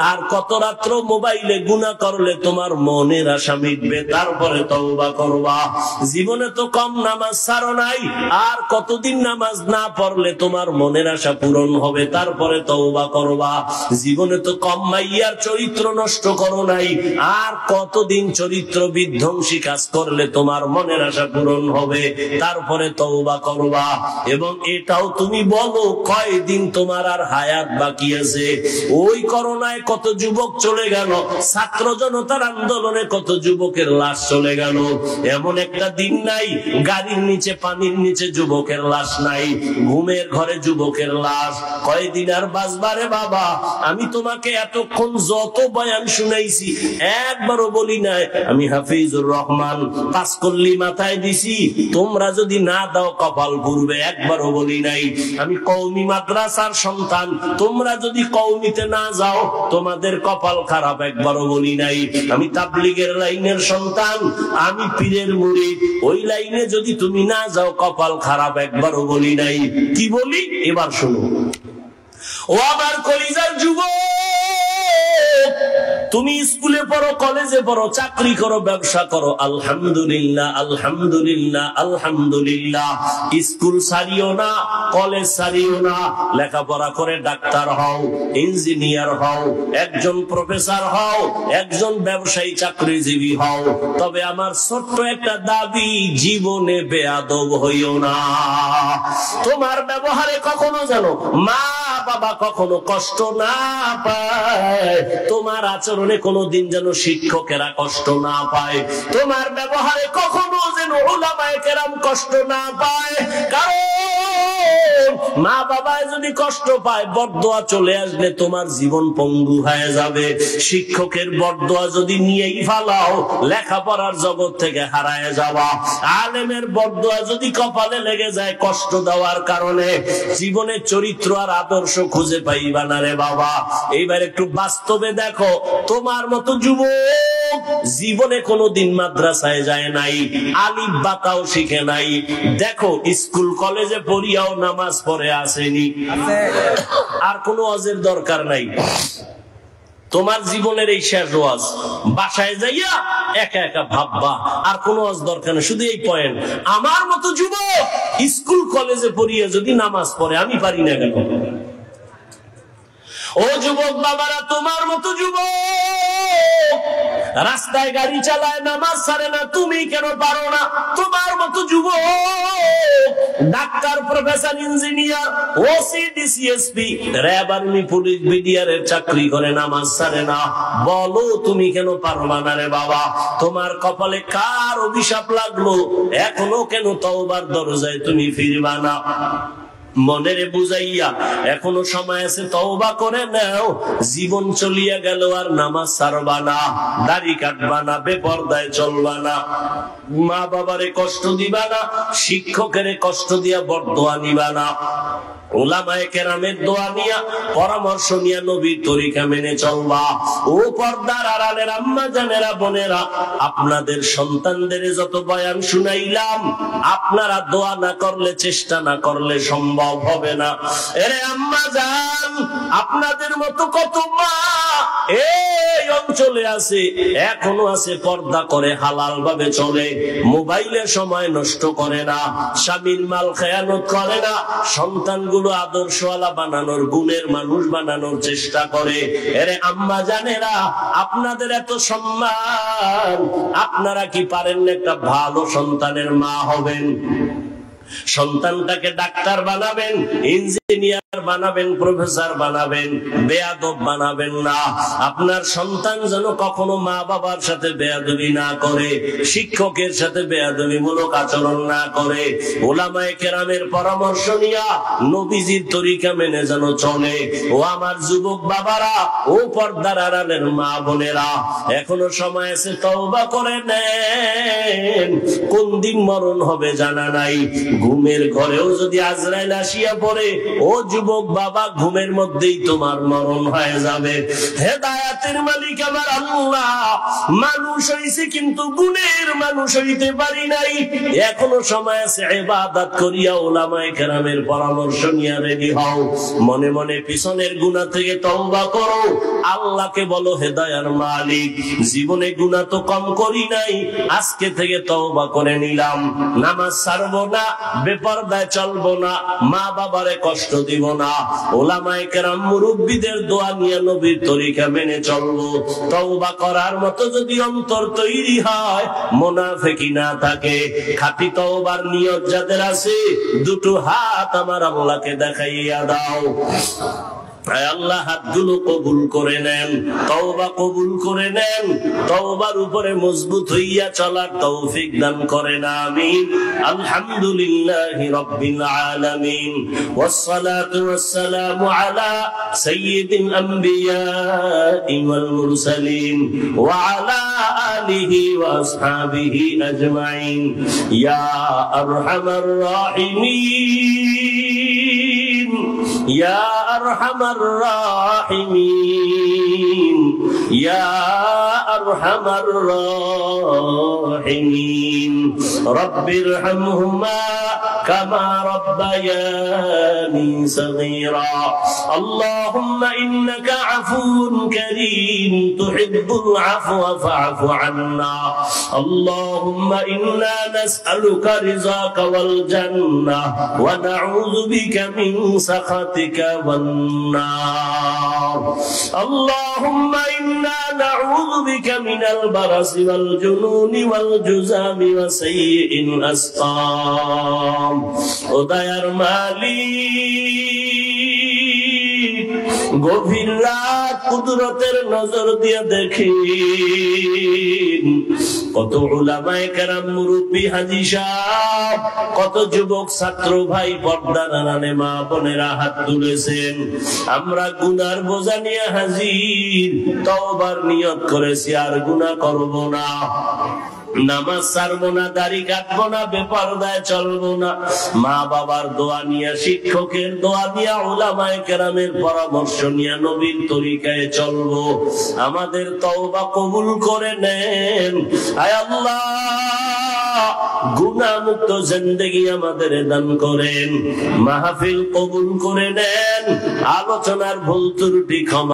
আর কত রাত্র মোবাইলে গুনাহ করলে তোমার মনের আশা মিটবে, তারপরে তওবা করবা। জীবনে তো কম নামাজ ছাড়ো নাই, আর কতদিন নামাজ না পড়লে তোমার মনের আশা পূরণ হবে, তারপরে তওবা করবা। জীবনে তো কম মাইয়ার চরিত্র নষ্ট করো নাই, আর কতদিন চরিত্র বিধ্বংসী কাজ করলে তোমার মনের আশা পূরণ হবে, তারপরে তওবা করবা। এবং এটাও তুমি বলো কয়দিন তোমার আর হায়াত বাকি আছে। ওই করোনায় কত যুবক চলে গেল, ছাত্র জনতার আন্দোলনে কত যুবকের লাশ চলে গেল। এমন একটা দিন নাই গাড়ির নিচে পানির নিচে যুবকের লাশ নাই, ঘুমের ঘরে যুবকের লাশ। কয়দিন আর বাঁচবারে বাবা? আমি তোমাকে এতক্ষণ যত বয়ান শুনাইছি একবারও বলি নাই আমি হাফিজুর রহমান, পাঁচকল্লি মাথায় দিছি, তোমরা যদি না দাও কপাল পুড়বে, একবারও বলি নাই। আমি কওমি মাদ্রাসার সন্তান, তোমরা যদি কওমিতে না যাও তোমাদের কপাল খারাপ, একবারও বলি নাই। আমি তাবলীগের লাইনের সন্তান, আমি পীরের মুরিদ, ওই লাইনে যদি তুমি না যাও কপাল খারাপ, একবারও বলি নাই। কি বলি এবার শোনো। ও আমার কলিজার যুবক, তুমি স্কুলে পড়ো, কলেজে পড়ো, চাকরি করো, ব্যবসা করো, আলহামদুলিল্লাহ আলহামদুলিল্লাহ আলহামদুলিল্লাহ। স্কুল ছাড়িও না, কলেজ ছাড়িও না, লেখাপড়া করে ডাক্তার হও, ইঞ্জিনিয়ার হও, একজন প্রফেসর হও, একজন ব্যবসায়ী চাকরিজীবী হও। তবে আমার ছোট্ট একটা দাবি, জীবনে বেয়াদব হইও না। তোমার ব্যবহারে কখনো যেন মা বাবা কখনো কষ্ট না পায়, তোমার আচরণে কোনোদিন যেন শিক্ষকেরা কষ্ট না পায়, তোমার ব্যবহারে কখনো যেন উলামায়ে কেরাম কষ্ট না পায়। কারণ মা বাবায় যদি কষ্ট পায়, বরদোয়া চলে আসলে তোমার জীবন পঙ্গু হয়ে যাবে। শিক্ষকের বরদোয়া যদি নিয়েই ফালাও, লেখাপড়ার জগৎ থেকে হারায় যাওয়া। আলেমের বরদোয়া যদি কপালে লেগে যায় কষ্ট দেওয়ার কারণে, জীবনের চরিত্র আর আদর্শ খুঁজে পাইবা না রে বাবা। এইবার একটু বাস্তবে দেখো, তোমার মতো যুবক জীবনে কোনোদিন মাদ্রাসায় যায় নাই, আলিফ বাতাও শিখে নাই, দেখো স্কুল কলেজে পড়িয়াও নামাজ পড়ে আসেনি, আর কোনো ওয়াজের দরকার নাই। তোমার জীবনের এই শেষ ওয়াজ, বাসায় যাইয়া একা একা ভাববা, আর কোনো ওয়াজ দরকার নেই। শুধু এই পয়েন্ট, আমার মতো যুবক স্কুল কলেজে পড়িয়ে যদি নামাজ পড়ে, আমি পারি না কেন? ও যুবক বাবারা, তোমার মতো যুবক রাস্তায় গাড়ি চালায়, নামাজ ছাড়ে না, তুমি কেন পারো না? তোমার মতো যুবক doctor, professor, engineer, OC, DC SP, RAB, army, police, BDR এর চাকরি করে, নামাজ ছাড়ে না, বলো তুমি কেন পারবা না রে বাবা? তোমার কপালে কার অভিশাপ লাগলো? এখনো কেন তওবার দরজায় তুমি ফিরবা না? মনের বুঝাইয়া এখনো সময় আছে, তওবা করে নাও। জীবন চলিয়া গেল, আর নামাজ ছাড়বা না, দাড়ি কাটবা না, বেপরদায় চলবা না, মা বাবারে কষ্ট দিবা না, শিক্ষকের কষ্ট দিয়া বরদোয়া নিবা না, উলামায়ে কেরামের দোয়া নিয়া, পরামর্শ নিয়া নবীর তরিকা মেনে চলবা। ও পর্দার আড়ালের আম্মা জানেরা, বোনেরা, আপনাদের সন্তানদের যত বয়ান শুনাইলাম, আপনারা দোয়া না করলে, চেষ্টা না করলে সম্ভব হবে না। এরে আম্মা জান, আপনাদের মতো কত মা এই অঞ্চলে আছে, এখনো আছে, পর্দা করে হালাল ভাবে চলে, মোবাইলে সময় নষ্ট করে না, স্বামীর মাল খেয়ানত করে না, সন্তানগুলো আদর্শওয়ালা বানানোর, গুণের মানুষ বানানোর চেষ্টা করে। এরে আম্মা জানেরা, আপনাদের এত সম্মান, আপনারা কি পারেন না একটা ভালো সন্তানের মা হবেন? সন্তানটাকে ডাক্তার বানাবেন, ইঞ্জিনিয়ার বানাবেন, প্রফেসর বানাবেন, বেয়াদব বানাবেন না। আপনার সন্তান যেন কখনো মা বাবার সাথে বেয়াদবি না করে, শিক্ষকের সাথে বেয়াদবি মূলক আচরণ না করে, উলামায়ে কেরামের পরামর্শ নিয়া নবীজির তরিকা মেনে যেন চলে। ও আমার যুবক বাবারা, ও পর্দার আড়ালের মা বোনেরা, এখনো সময় আছে, তওবা করে নেন। কোন দিন মরণ হবে জানা নাই, ঘুমের ঘরেও যদি আজরাইল আসিয়া পড়ে, ও যুবক বাবা, ঘুমের মধ্যেই তোমার মরণ হয়ে যাবে। হেদায়েতের মালিক আমার আল্লাহ। মানুষ হইছে কিন্তু গুণের মানুষ হইতে পারি নাই। এখনো সময় আছে, ইবাদত করিয়া উলামায়ে কেরামের পরামর্শ নিয়ে রেডি হও। মনে মনে পিছনের গুনাহ থেকে তওবা করো, আল্লাহকে বলো, হেদায়ার মালিক, জীবনে গুনাহ তো কম করি নাই, আজকে থেকে তওবা করে নিলাম, নামাজ ছাড়বো না, বেপরদায় চলবো না, মা বাবারে কষ্ট দিব না, উলামায়ে কেরাম মুরব্বিদের দোয়া নিয়ে নবীর তরিকা মেনে চলবো। তওবা করার মতো যদি অন্তর তৈরি হয়, মুনাফিকি না থাকে, খাঁটি তওবার নিয়ত যাদের আছে, দুটো হাত আমার আল্লাহকে দেখাইয়া দাও। আল্লাহ হাতগুলো কবুল করে নেন, তওবা কবুল করে নেন, তওবার উপরে মজবুত হইয়া চলার তৌফিক দান করেন, আমিন। আলহামদুলিল্লাহি রাব্বিল আলামিন, ওয়াসসালাতু ওয়াসসালামু আলা সাইয়্যিদিল আমবিয়াই ওয়াল মুরসালিন ওয়া আলা আলিহি ওয়া আসহাবিহি আজমাইন, ইয়া আরহামার রাহিমিন, ইয়া আরহামার রাহিমিন, ইয়া আরহামার রাহিমিন, রব্বিরহামহুমা কামা রাব্বায়ানি সগীরা। আল্লাহুম্মা ইন্নাকা আফুউন কারীম তুহিব্বুল আফওয়া ফা'ফু আন্না। আল্লাহুম্মা ইন্না নাসআলুকা রিযাকা ওয়াল জান্নাহ ওয়া নাউযু বিকা মিন সাখাতিকা ওয়ান নার। আল্লাহুম্মা ইন্না নাউযু বিকা মিনাল বারাসি ওয়াল জুনুনি ওয়াল জুযামি ওয়া সাইয়্যিল আসকাম। ও দয়ার মালিক, গভীর রাত কুদরতের নজর দিয়ে দেখি কত উলামায়ে কেরাম, মুরব্বী, হাজী সাহেব, কত যুবক ছাত্র ভাই, পর্দার আড়ালে মা বোনেরা হাত তুলেছেন। আমরা গুনার বোঝা নিয়ে হাজির, তওবার নিয়ত করেছি আর গুনাহ করব না, নামাজ ছাড়বো না, দাড়ি কাটবো না, বেপরদায় চলবো না, মা বাবার দোয়া নিয়ে, শিক্ষকের দোয়া নিয়ে, উলামায়ে কেরামের পরামর্শ নিয়ে নবীর তরিকায় চলবো। আমাদের তওবা কবুল করে নেন। আয় আল্লাহ, গুনাহ মুক্ত জিন্দেগি আমাদের দান করেন। মাহফিল কবুল করে নেন। আলোচনার ভুল ত্রুটি ক্ষমা